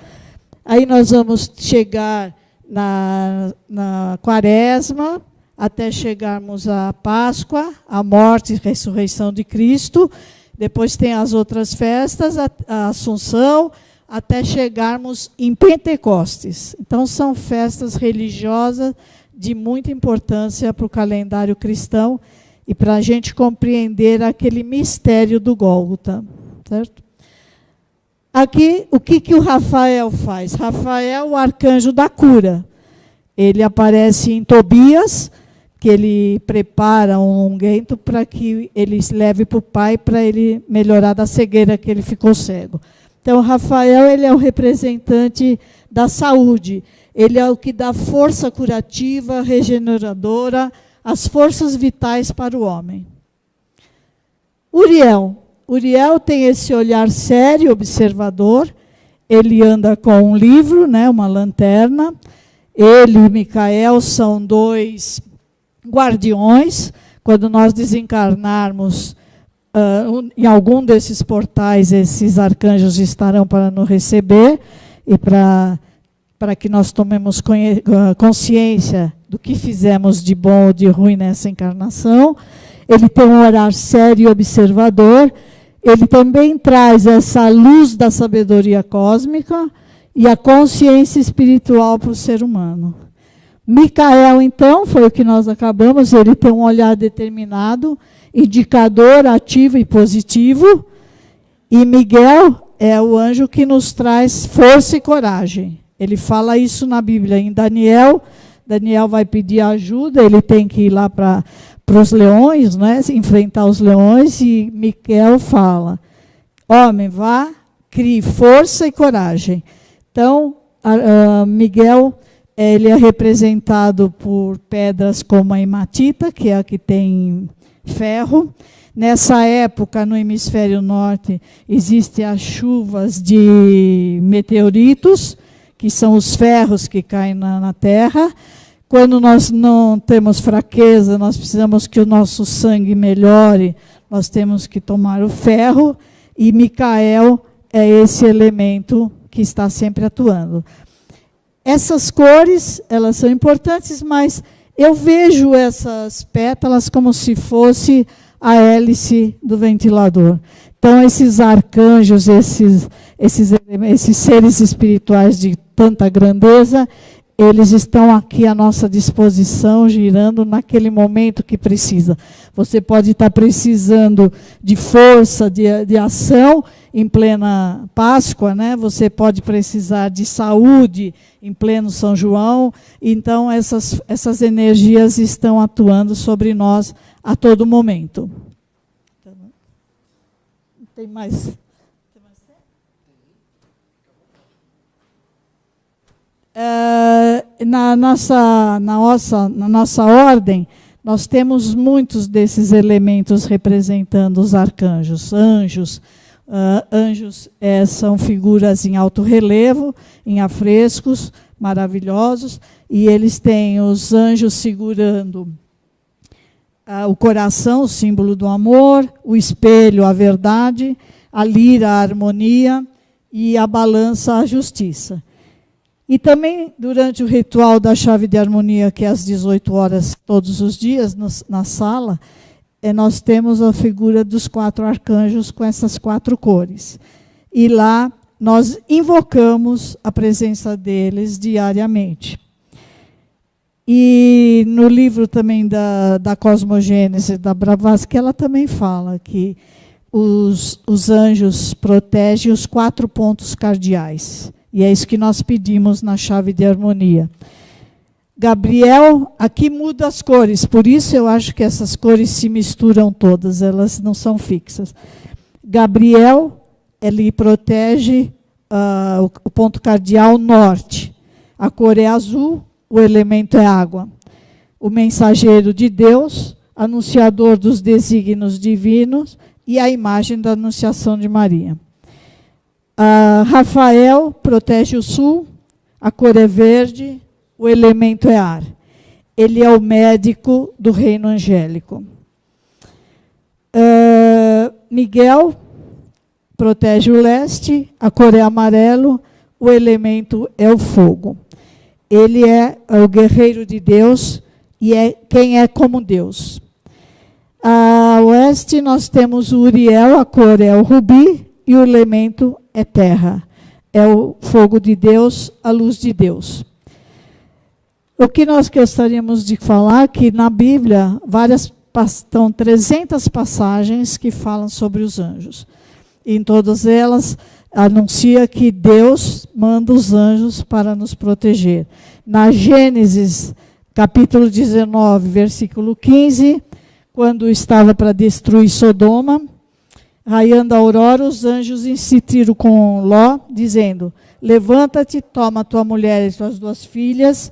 Aí nós vamos chegar na Quaresma, até chegarmos à Páscoa, a morte e ressurreição de Cristo. Depois tem as outras festas, a Assunção, até chegarmos em Pentecostes. Então, são festas religiosas de muita importância para o calendário cristão e para a gente compreender aquele mistério do Gólgota, certo? Aqui, o que o Rafael faz? Rafael, o arcanjo da cura. Ele aparece em Tobias, que ele prepara um unguento para que ele leve para o pai, para ele melhorar da cegueira que ele ficou cego. Então, Rafael, ele é o representante da saúde. Ele é o que dá força curativa, regeneradora, as forças vitais para o homem. Uriel tem esse olhar sério, observador. Ele anda com um livro, né, uma lanterna. Ele e Micael são 2 guardiões. Quando nós desencarnarmos em algum desses portais, esses arcanjos estarão para nos receber e para que nós tomemos consciência do que fizemos de bom ou de ruim nessa encarnação. Ele tem um olhar sério e observador. Ele também traz essa luz da sabedoria cósmica e a consciência espiritual para o ser humano. Micael, então, foi o que nós acabamos, ele tem um olhar determinado, indicador, ativo e positivo. E Miguel é o anjo que nos traz força e coragem. Ele fala isso na Bíblia. Em Daniel vai pedir ajuda, ele tem que ir lá para os leões, né, enfrentar os leões, e Miguel fala: homem, vá, crie força e coragem. Então, Miguel, ele é representado por pedras como a hematita, que é a que tem ferro. Nessa época, no hemisfério norte, existem as chuvas de meteoritos, que são os ferros que caem na Terra. Quando nós não temos fraqueza, nós precisamos que o nosso sangue melhore, nós temos que tomar o ferro, e Micael é esse elemento que está sempre atuando. Essas cores, elas são importantes, mas eu vejo essas pétalas como se fosse a hélice do ventilador. Então, esses arcanjos, esses seres espirituais de tanta grandeza, eles estão aqui à nossa disposição, girando naquele momento que precisa. Você pode estar precisando de força, de ação em plena Páscoa, né? Você pode precisar de saúde em pleno São João. Então, essas energias estão atuando sobre nós a todo momento. Tem mais? Na nossa ordem, nós temos muitos desses elementos representando os arcanjos. Anjos são figuras em alto relevo, em afrescos maravilhosos, e eles têm os anjos segurando o coração, o símbolo do amor, o espelho, a verdade, a lira, a harmonia, e a balança, a justiça. E também, durante o ritual da chave de harmonia, que é às 18 horas todos os dias, na sala, nós temos a figura dos 4 arcanjos com essas 4 cores. E lá nós invocamos a presença deles diariamente. E no livro também da Cosmogênese, da Blavatsky, ela também fala que os anjos protegem os 4 pontos cardeais. E é isso que nós pedimos na chave de harmonia. Gabriel, aqui muda as cores, por isso eu acho que essas cores se misturam todas, elas não são fixas. Gabriel, ele protege o ponto cardeal norte. A cor é azul, o elemento é água. o mensageiro de Deus, anunciador dos desígnios divinos e a imagem da anunciação de Maria. Rafael protege o sul, a cor é verde, o elemento é ar. Ele é o médico do reino angélico. Miguel protege o leste, a cor é amarelo, o elemento é o fogo. Ele é o guerreiro de Deus e é quem é como Deus. A oeste nós temos o Uriel, a cor é o rubi e o elemento é terra. É o fogo de Deus, a luz de Deus. O que nós gostaríamos de falar é que na Bíblia estão 300 passagens que falam sobre os anjos. E em todas elas anuncia que Deus manda os anjos para nos proteger. Na Gênesis, capítulo 19, versículo 15, quando estava para destruir Sodoma, raiando a aurora, os anjos insistiram com Ló, dizendo: levanta-te, toma tua mulher e tuas 2 filhas,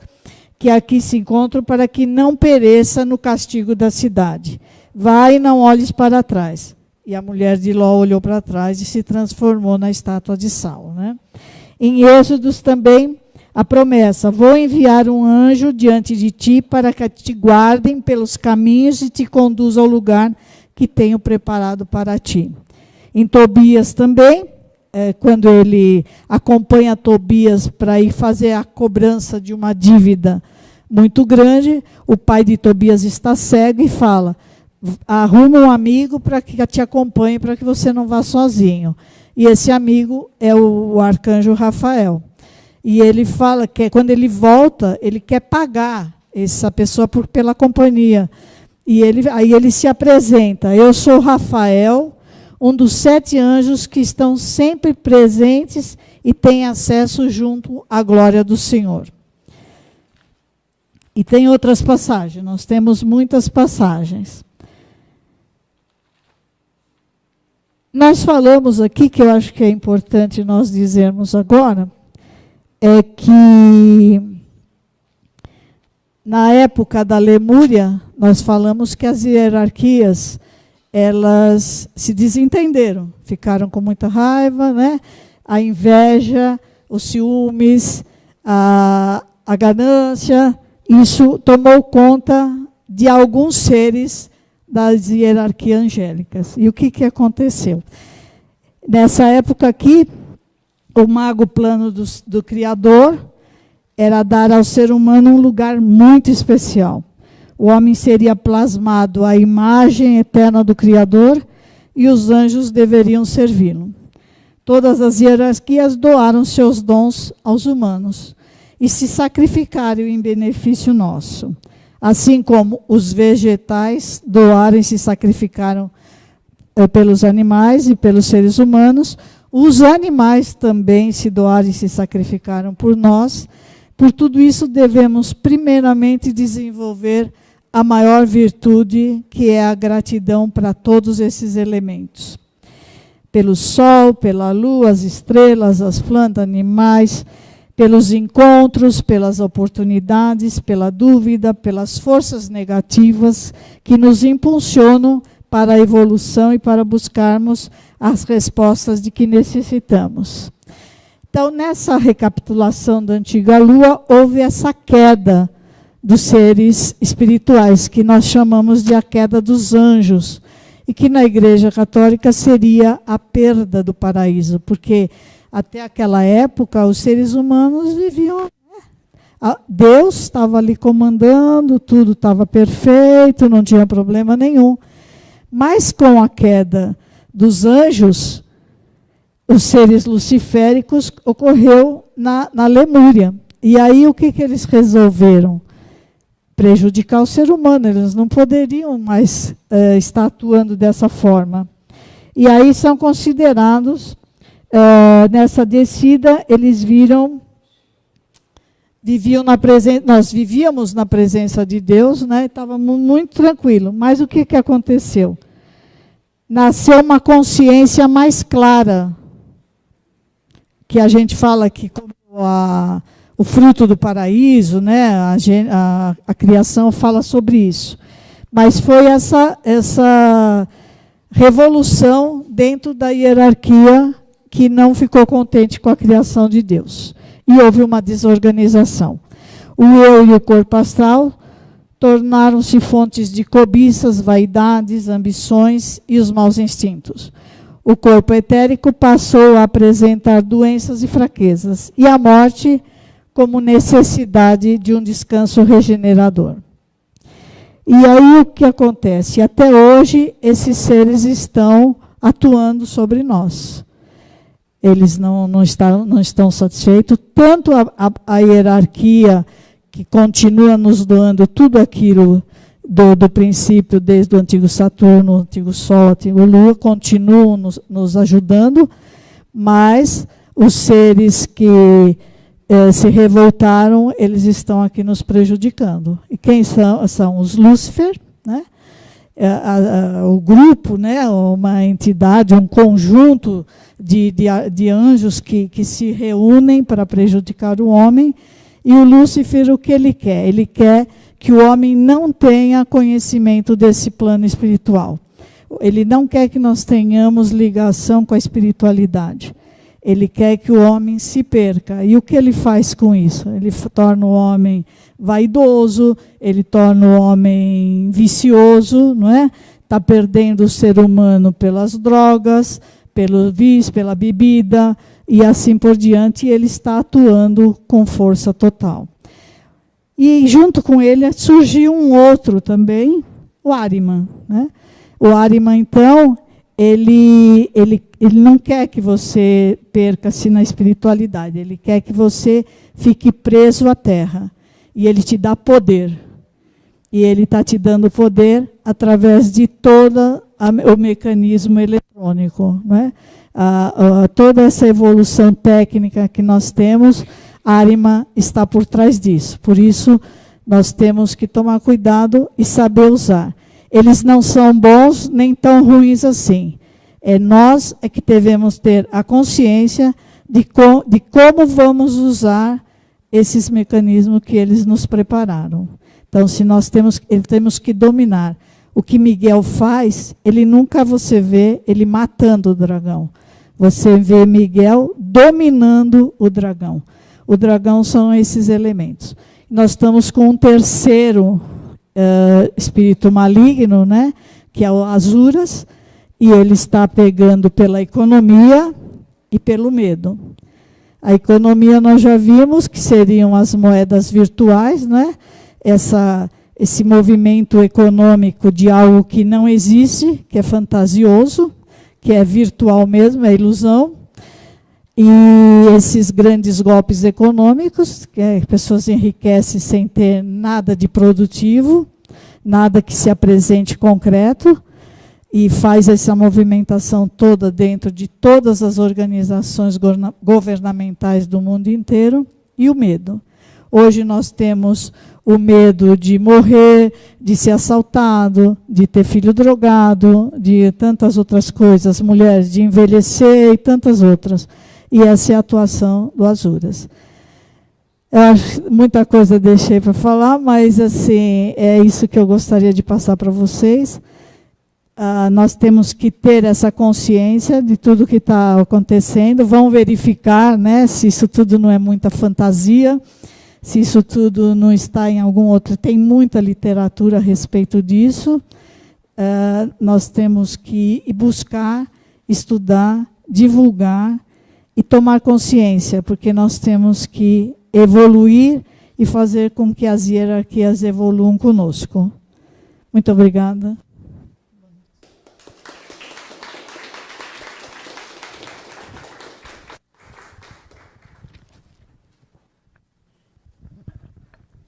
que aqui se encontram, para que não pereça no castigo da cidade. Vai e não olhes para trás. E a mulher de Ló olhou para trás e se transformou na estátua de sal. Né? Em Êxodos também, a promessa: vou enviar um anjo diante de ti para que te guardem pelos caminhos e te conduza ao lugar que tenho preparado para ti. Em Tobias também, quando ele acompanha Tobias para ir fazer a cobrança de uma dívida muito grande, o pai de Tobias está cego e fala: arruma um amigo para que te acompanhe, para que você não vá sozinho. E esse amigo é o arcanjo Rafael. E ele fala que quando ele volta, ele quer pagar essa pessoa pela companhia. E aí ele se apresenta: eu sou Rafael, um dos 7 anjos que estão sempre presentes e têm acesso junto à glória do Senhor. E tem outras passagens, nós temos muitas passagens. Nós falamos aqui, que eu acho que é importante nós dizermos agora, é que na época da Lemúria, nós falamos que as hierarquias, elas se desentenderam, ficaram com muita raiva, né? A inveja, os ciúmes, a ganância, isso tomou conta de alguns seres das hierarquias angélicas. E o que aconteceu? Nessa época aqui, o mago plano do Criador era dar ao ser humano um lugar muito especial. O homem seria plasmado à imagem eterna do Criador e os anjos deveriam servi-lo. Todas as hierarquias doaram seus dons aos humanos e se sacrificaram em benefício nosso. Assim como os vegetais doaram e se sacrificaram pelos animais e pelos seres humanos, os animais também se doaram e se sacrificaram por nós. Por tudo isso, devemos primeiramente desenvolver a maior virtude, que é a gratidão para todos esses elementos. Pelo sol, pela lua, as estrelas, as plantas, animais, pelos encontros, pelas oportunidades, pela dúvida, pelas forças negativas que nos impulsionam para a evolução e para buscarmos as respostas de que necessitamos. Então, nessa recapitulação da antiga lua, houve essa queda dos seres espirituais, que nós chamamos de a queda dos anjos, e que na Igreja Católica seria a perda do paraíso, porque até aquela época os seres humanos viviam, Deus estava ali comandando, tudo estava perfeito, não tinha problema nenhum. Mas com a queda dos anjos, os seres luciféricos ocorreu na Lemúria. E aí o que eles resolveram? Prejudicar o ser humano, eles não poderiam mais estar atuando dessa forma. E aí são considerados, nessa descida, eles nós vivíamos na presença de Deus, né? Estávamos muito tranquilos. Mas o que aconteceu? Nasceu uma consciência mais clara, que a gente fala que como o fruto do paraíso, né? A criação fala sobre isso. Mas foi essa revolução dentro da hierarquia que não ficou contente com a criação de Deus. E houve uma desorganização. O eu e o corpo astral tornaram-se fontes de cobiças, vaidades, ambições e os maus instintos. O corpo etérico passou a apresentar doenças e fraquezas, e a morte como necessidade de um descanso regenerador. E aí o que acontece? Até hoje, esses seres estão atuando sobre nós. Eles não estão satisfeitos, tanto a hierarquia, que continua nos doando tudo aquilo do princípio, desde o antigo Saturno, o antigo Sol, o antigo Lua, continuam nos ajudando, mas os seres que se revoltaram, eles estão aqui nos prejudicando. E quem são? São os Lúcifer, né? O grupo, né? Uma entidade, um conjunto de anjos que se reúnem para prejudicar o homem. E o Lúcifer, o que ele quer? Ele quer que o homem não tenha conhecimento desse plano espiritual. Ele não quer que nós tenhamos ligação com a espiritualidade. Ele quer que o homem se perca. E o que ele faz com isso? Ele torna o homem vaidoso, ele torna o homem vicioso, não é? Está perdendo o ser humano pelas drogas, pelo vício, pela bebida, e assim por diante, ele está atuando com força total. E junto com ele surgiu um outro também, o Ahriman, né? O Ahriman, então, ele não quer que você perca-se na espiritualidade, ele quer que você fique preso à terra. E ele te dá poder. E ele está te dando poder através de todo o mecanismo eletrônico. Né? Toda essa evolução técnica que nós temos, Ahriman está por trás disso. Por isso, nós temos que tomar cuidado e saber usar. Eles não são bons nem tão ruins assim. Nós é que devemos ter a consciência de como vamos usar esses mecanismos que eles nos prepararam. Então, se nós temos que dominar. O que Miguel faz, ele nunca você vê ele matando o dragão. Você vê Miguel dominando o dragão. O dragão são esses elementos. Nós estamos com um terceiro espírito maligno, né, que é o Asuras, e ele está pegando pela economia e pelo medo. A economia nós já vimos que seriam as moedas virtuais, né? Esse movimento econômico de algo que não existe, que é fantasioso, que é virtual mesmo, é ilusão. E esses grandes golpes econômicos, que as pessoas enriquecem sem ter nada de produtivo, nada que se apresente concreto, e faz essa movimentação toda dentro de todas as organizações governamentais do mundo inteiro, e o medo. Hoje nós temos o medo de morrer, de ser assaltado, de ter filho drogado, de tantas outras coisas, mulheres de envelhecer e tantas outras. E essa é a atuação do Asuras. Eu acho que muita coisa deixei para falar, mas assim, é isso que eu gostaria de passar para vocês. Nós temos que ter essa consciência de tudo que está acontecendo. Vão verificar, né, se isso tudo não é muita fantasia, se isso tudo não está em algum outro. Tem muita literatura a respeito disso. Nós temos que buscar, estudar, divulgar e tomar consciência, porque nós temos que evoluir e fazer com que as hierarquias evoluam conosco. Muito obrigada.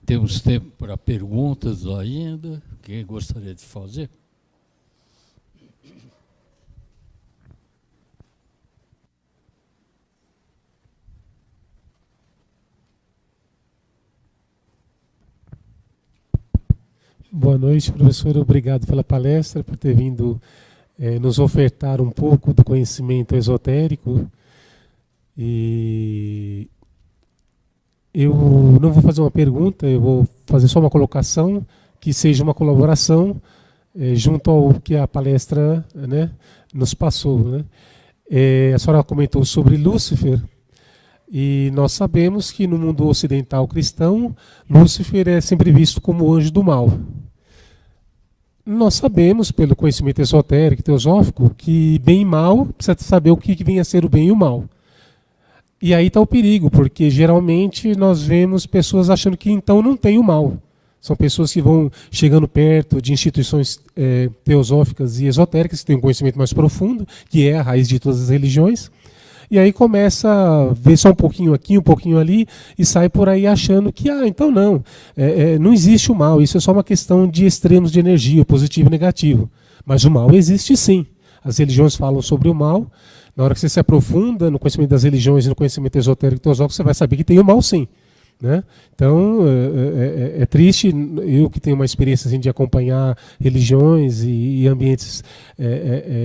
Temos tempo para perguntas ainda. Quem gostaria de fazer?
Boa noite, professor. Obrigado pela palestra, por ter vindo nos ofertar um pouco do conhecimento esotérico. E Eu não vou fazer uma pergunta, eu vou fazer só uma colocação que seja uma colaboração junto ao que a palestra, né, nos passou, né? A senhora comentou sobre Lúcifer, e nós sabemos que no mundo ocidental cristão, Lúcifer é sempre visto como o anjo do mal. Nós sabemos, pelo conhecimento esotérico e teosófico, que bem e mal precisa saber o que vem a ser o bem e o mal. E aí está o perigo, porque geralmente nós vemos pessoas achando que então não tem o mal. São pessoas que vão chegando perto de instituições teosóficas e esotéricas, que têm um conhecimento mais profundo, que é a raiz de todas as religiões, e aí começa a ver só um pouquinho aqui, um pouquinho ali, e sai por aí achando que, então não, não existe o mal, isso é só uma questão de extremos de energia, positivo e negativo. Mas o mal existe sim. As religiões falam sobre o mal. Na hora que você se aprofunda no conhecimento das religiões e no conhecimento esotérico e teosófico, você vai saber que tem o mal sim. Né? Então é triste, eu que tenho uma experiência assim, de acompanhar religiões e ambientes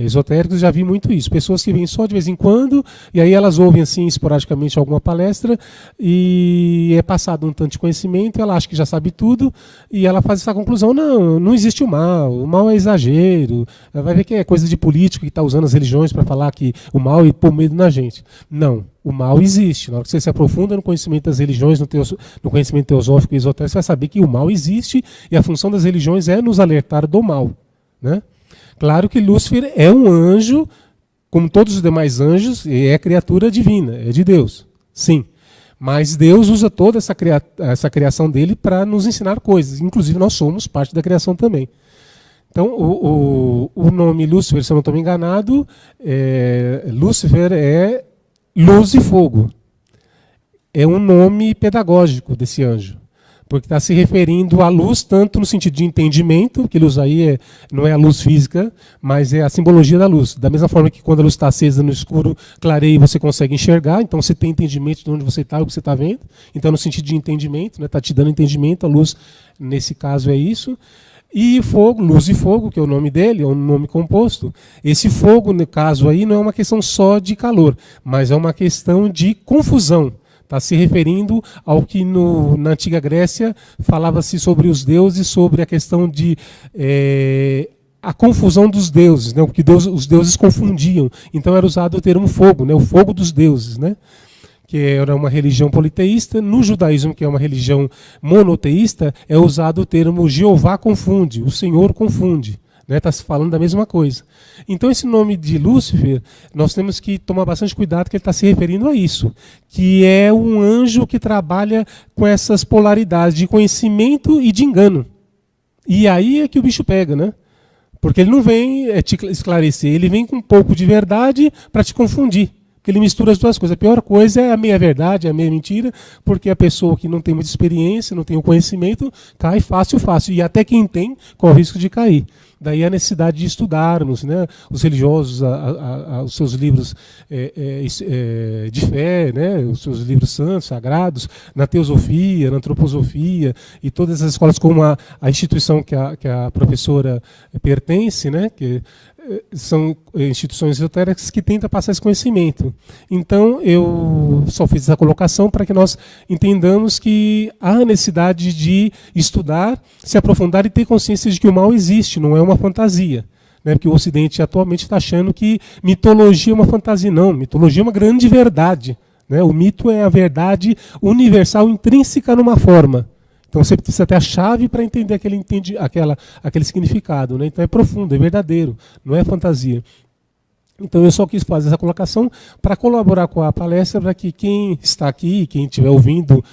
esotéricos, já vi muito isso, pessoas que vêm só de vez em quando e aí elas ouvem assim esporadicamente alguma palestra e é passado um tanto de conhecimento, ela acha que já sabe tudo e ela faz essa conclusão, não existe o mal é exagero, vai ver que é coisa de político que está usando as religiões para falar que o mal e pôr medo na gente. Não, o mal existe. Na hora que você se aprofunda no conhecimento das religiões, no conhecimento teosófico e esotérico, você vai saber que o mal existe e a função das religiões é nos alertar do mal. Né? Claro que Lúcifer é um anjo, como todos os demais anjos, e é criatura divina, é de Deus. Sim. Mas Deus usa toda essa criação dele para nos ensinar coisas. Inclusive nós somos parte da criação também. Então, o nome Lúcifer, se eu não estou me enganado, Lúcifer é luz e fogo. É um nome pedagógico desse anjo, porque está se referindo à luz tanto no sentido de entendimento, que luz aí não é a luz física, mas é a simbologia da luz. Da mesma forma que quando a luz está acesa no escuro, clareia e você consegue enxergar, então você tem entendimento de onde você está e o que você está vendo. Então, no sentido de entendimento, está te dando entendimento, a luz, nesse caso, é isso. E fogo, luz e fogo, que é o nome dele, é um nome composto. Esse fogo, no caso aí, não é uma questão só de calor, mas é uma questão de confusão. Está se referindo ao que na antiga Grécia falava-se sobre os deuses, sobre a questão de a confusão dos deuses, né? Porque os deuses confundiam. Então era usado o termo fogo, né? O fogo dos deuses, né? Que era uma religião politeísta. No judaísmo, que é uma religião monoteísta, é usado o termo Jeová confunde, o Senhor confunde. Está se falando da mesma coisa. Então esse nome de Lúcifer, nós temos que tomar bastante cuidado, que ele está se referindo a isso, que é um anjo que trabalha com essas polaridades de conhecimento e de engano. E aí é que o bicho pega, né? Porque ele não vem te esclarecer, ele vem com um pouco de verdade para te confundir. Porque ele mistura as duas coisas. A pior coisa é a meia-verdade, a meia-mentira, porque a pessoa que não tem muita experiência, não tem o conhecimento, cai fácil. E até quem tem, corre o risco de cair. Daí a necessidade de estudarmos, né, os religiosos, os seus livros de fé, né, os seus livros santos, sagrados, na teosofia, na antroposofia, e todas as escolas, como a instituição que a professora pertence, né, que são instituições esotéricas que tentam passar esse conhecimento. Então, eu só fiz essa colocação para que nós entendamos que há necessidade de estudar, se aprofundar e ter consciência de que o mal existe, não é uma fantasia. Né? Porque o Ocidente atualmente está achando que mitologia é uma fantasia. Não, mitologia é uma grande verdade. Né? O mito é a verdade universal, intrínseca numa forma. Então você precisa ter a chave para entender aquele significado. Né? Então é profundo, é verdadeiro, não é fantasia. Então eu só quis fazer essa colocação para colaborar com a palestra, para que quem está aqui, quem estiver ouvindo,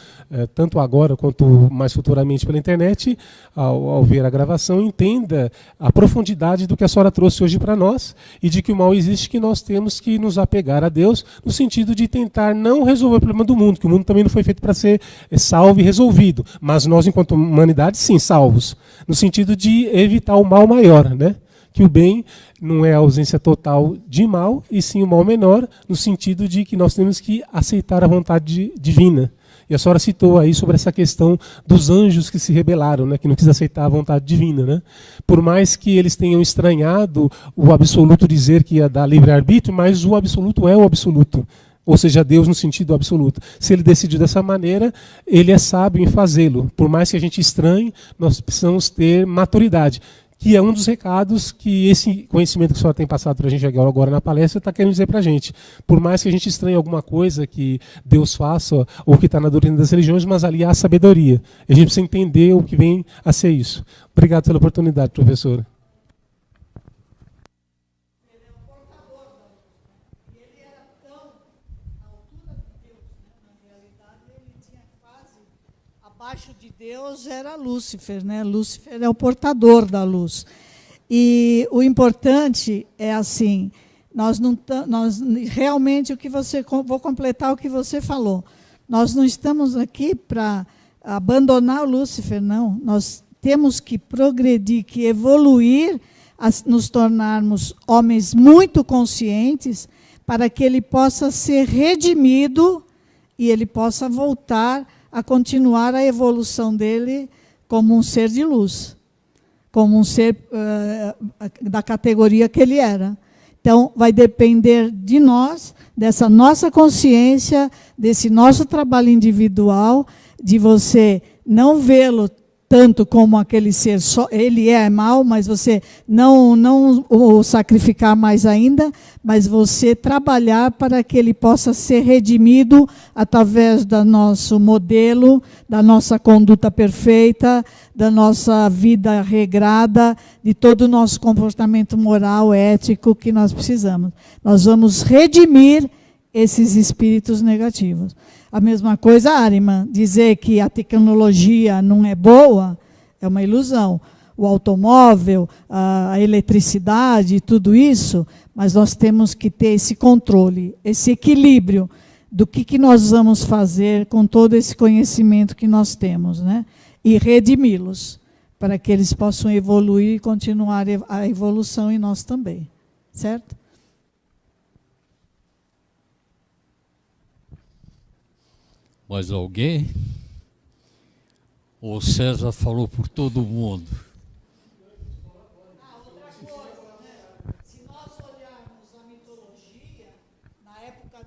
tanto agora quanto mais futuramente pela internet, ao ver a gravação, entenda a profundidade do que a senhora trouxe hoje para nós e de que o mal existe, que nós temos que nos apegar a Deus no sentido de tentar não resolver o problema do mundo, que o mundo também não foi feito para ser salvo e resolvido, mas nós, enquanto humanidade, sim, salvos, no sentido de evitar o mal maior, né? Que o bem não é a ausência total de mal, e sim o mal menor, no sentido de que nós temos que aceitar a vontade divina. E a senhora citou aí sobre essa questão dos anjos que se rebelaram, né, que não quis aceitar a vontade divina. Né? Por mais que eles tenham estranhado o absoluto dizer que ia dar livre-arbítrio, mas o absoluto é o absoluto. ou seja, Deus no sentido absoluto. Se ele decidiu dessa maneira, ele é sábio em fazê-lo. Por mais que a gente estranhe, nós precisamos ter maturidade, que é um dos recados que esse conhecimento que o senhor tem passado para a gente agora na palestra está querendo dizer para a gente. Por mais que a gente estranhe alguma coisa que Deus faça, ou que está na doutrina das religiões, mas ali há sabedoria. A gente precisa entender o que vem a ser isso. Obrigado pela oportunidade, professora.
Abaixo de Deus era Lúcifer, né? Lúcifer é o portador da luz. E o importante é assim, nós realmente vou completar o que você falou. Nós não estamos aqui para abandonar o Lúcifer, não. Nós temos que progredir, que evoluir, nos tornarmos homens muito conscientes, para que ele possa ser redimido e ele possa voltar a continuar a evolução dele como um ser de luz, como um ser da categoria que ele era. Então, vai depender de nós, dessa nossa consciência, desse nosso trabalho individual, de você não vê-lo tanto como aquele ser, só ele é mau, mas você não o sacrificar mais ainda, mas você trabalhar para que ele possa ser redimido através do nosso modelo, da nossa conduta perfeita, da nossa vida regrada, de todo o nosso comportamento moral, ético que nós precisamos. Nós vamos redimir esses espíritos negativos. A mesma coisa, Ariman, dizer que a tecnologia não é boa é uma ilusão. O automóvel, a eletricidade, tudo isso, mas nós temos que ter esse controle, esse equilíbrio do que nós vamos fazer com todo esse conhecimento que nós temos, né? E redimi-los, para que eles possam evoluir e continuar a evolução em nós também. Certo?
Mais alguém? O César falou por todo mundo.
Outra coisa, né? Se nós olharmos a mitologia, na época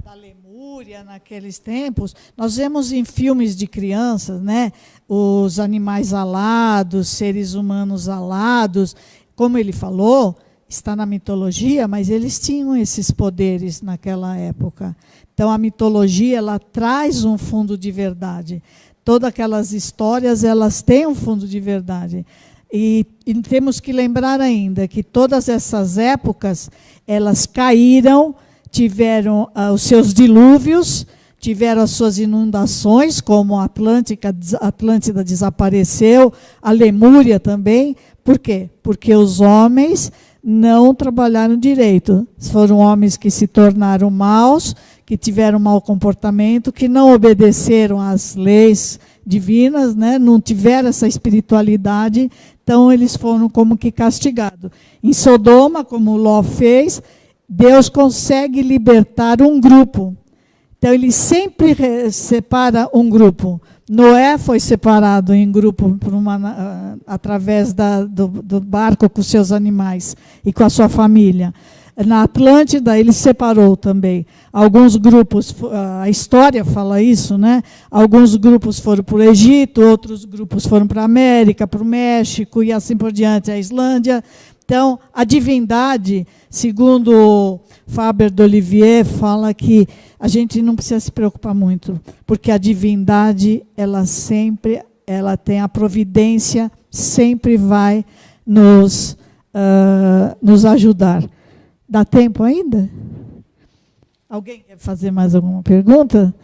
da Lemúria, naqueles tempos, nós vemos em filmes de crianças, né, os animais alados, seres humanos alados, como ele falou, está na mitologia, mas eles tinham esses poderes naquela época. Então, a mitologia, ela traz um fundo de verdade. Todas aquelas histórias, elas têm um fundo de verdade. E temos que lembrar ainda que todas essas épocas, elas caíram, tiveram os seus dilúvios, tiveram as suas inundações, como a Atlântida desapareceu, a Lemúria também. Por quê? Porque os homens não trabalharam direito. Foram homens que se tornaram maus, que tiveram mau comportamento, que não obedeceram às leis divinas, né? Não tiveram essa espiritualidade, então eles foram como que castigados. Em Sodoma, como Ló fez, Deus consegue libertar um grupo. Então ele sempre separa um grupo. Noé foi separado em grupo através do barco com seus animais e com a sua família. Na Atlântida, ele separou também. Alguns grupos, a história fala isso, né? Alguns grupos foram para o Egito, outros grupos foram para a América, para o México e assim por diante, a Islândia. Então, a divindade, segundo Faber d'Olivier, fala que a gente não precisa se preocupar muito, porque a divindade, ela tem a providência, sempre vai nos ajudar. Dá tempo ainda? Alguém quer fazer mais alguma pergunta?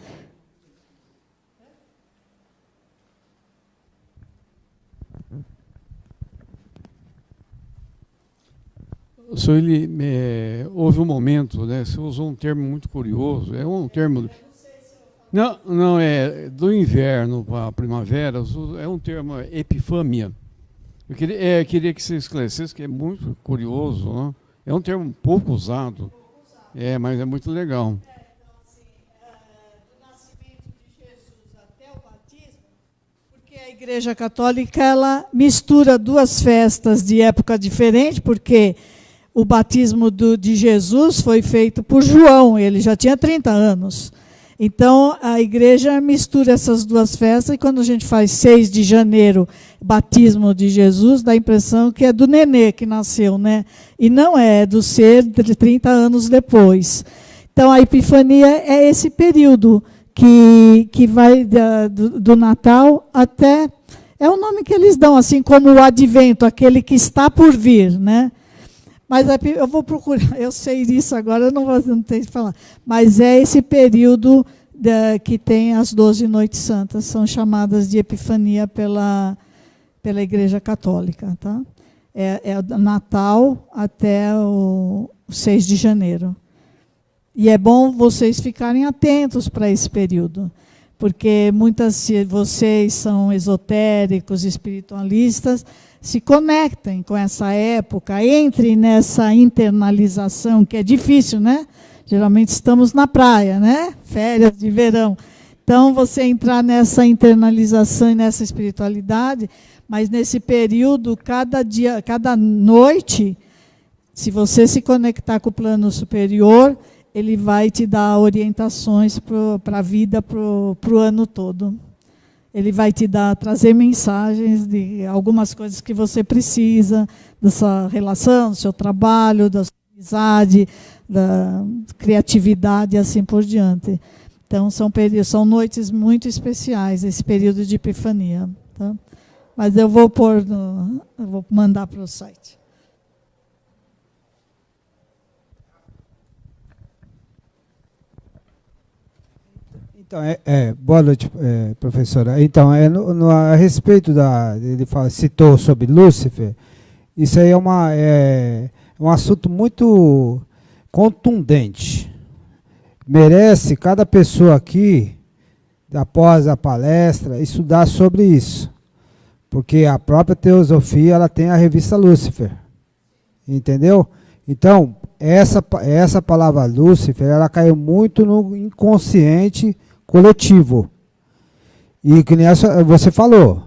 O senhor, houve um momento, né, você usou um termo muito curioso, é um termo... Não, é do inverno para a primavera, é um termo, epifâmia. Eu queria que você esclarecesse, que é muito curioso, né? É um termo pouco usado, mas é muito legal.
Então, assim, do nascimento de Jesus até o batismo, porque a Igreja Católica ela mistura duas festas de época diferente, porque o batismo de Jesus foi feito por João, ele já tinha 30 anos. Então, a igreja mistura essas duas festas, e quando a gente faz 6 de janeiro, batismo de Jesus, dá a impressão que é do nenê que nasceu, né? E não é do ser de 30 anos depois. Então, a Epifania é esse período que vai do Natal até... É o nome que eles dão, assim como o Advento, aquele que está por vir, né? Mas eu vou procurar, eu sei disso agora, eu não tenho que falar. Mas é esse período que tem as 12 noites santas, são chamadas de Epifania pela Igreja Católica. Tá? É Natal até o 6 de janeiro. E é bom vocês ficarem atentos para esse período, porque muitas de vocês são esotéricos, espiritualistas, se conectem com essa época, entrem nessa internalização, que é difícil, né? Geralmente estamos na praia, né? Férias de verão. Então, você entrar nessa internalização e nessa espiritualidade, mas nesse período, cada dia, cada noite, se você se conectar com o plano superior, ele vai te dar orientações para a vida, para o ano todo. Ele vai te trazer mensagens de algumas coisas que você precisa, da sua relação, do seu trabalho, da sua amizade, da criatividade e assim por diante. Então, são noites muito especiais, esse período de Epifania. Tá? Mas eu vou mandar para o site.
Então, boa noite, professora. Então, a respeito ele citou sobre Lúcifer, isso aí é um assunto muito contundente. Merece cada pessoa aqui, após a palestra, estudar sobre isso. Porque a própria teosofia, ela tem a revista Lúcifer. Entendeu? Então, essa palavra Lúcifer, ela caiu muito no inconsciente coletivo. E que nem você falou.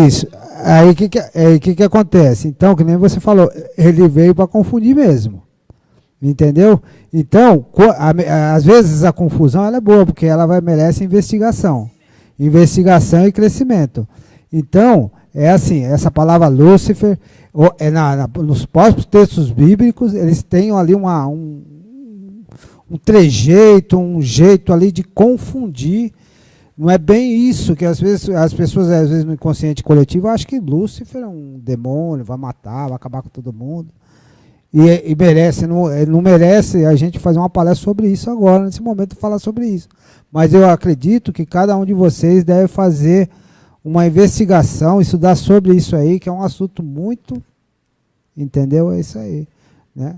Isso. Aí o que acontece? Então, que nem você falou, ele veio para confundir mesmo. Entendeu? Então, às vezes a confusão ela é boa, porque ela merece investigação. Investigação e crescimento. Então, é assim, essa palavra Lúcifer, nos próprios textos bíblicos, eles têm ali um trejeito, um jeito ali de confundir. Não é bem isso, que às vezes as pessoas, às vezes no inconsciente coletivo, acham que Lúcifer é um demônio, vai matar, vai acabar com todo mundo. E merece, não merece a gente fazer uma palestra sobre isso agora, nesse momento, falar sobre isso. Mas eu acredito que cada um de vocês deve fazer uma investigação, estudar sobre isso aí, que é um assunto muito... Entendeu? É isso aí, né?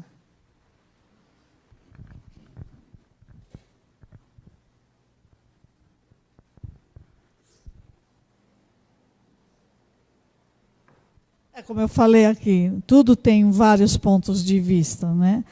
Como eu falei aqui, tudo tem vários pontos de vista, né?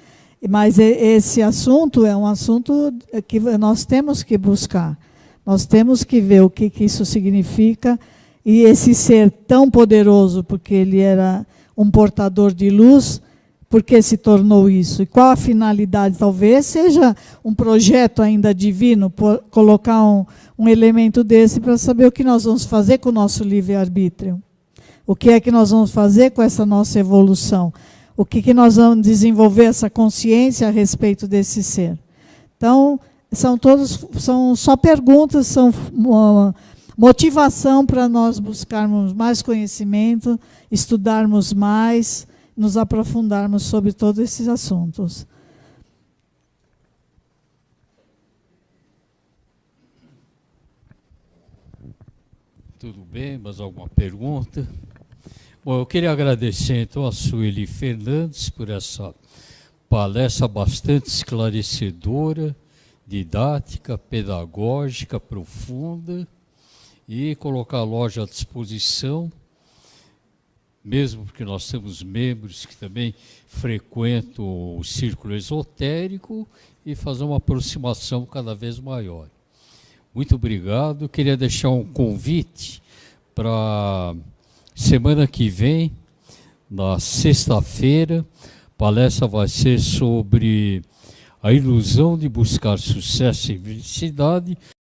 Mas esse assunto é um assunto que nós temos que buscar. Nós temos que ver o que isso significa. E esse ser tão poderoso, porque ele era um portador de luz, por que se tornou isso? E qual a finalidade? Talvez seja um projeto ainda divino, colocar um elemento desse para saber o que nós vamos fazer com o nosso livre-arbítrio. O que é que nós vamos fazer com essa nossa evolução? O que nós vamos desenvolver essa consciência a respeito desse ser? Então, são só perguntas, são uma motivação para nós buscarmos mais conhecimento, estudarmos mais, nos aprofundarmos sobre todos esses assuntos.
Tudo bem? Mais alguma pergunta? Bom, eu queria agradecer então a Sueli Fernandes por essa palestra bastante esclarecedora, didática, pedagógica, profunda, e colocar a loja à disposição, mesmo porque nós temos membros que também frequentam o círculo esotérico, e fazer uma aproximação cada vez maior. Muito obrigado. Queria deixar um convite para semana que vem na sexta-feira. A palestra vai ser sobre a ilusão de buscar sucesso e felicidade.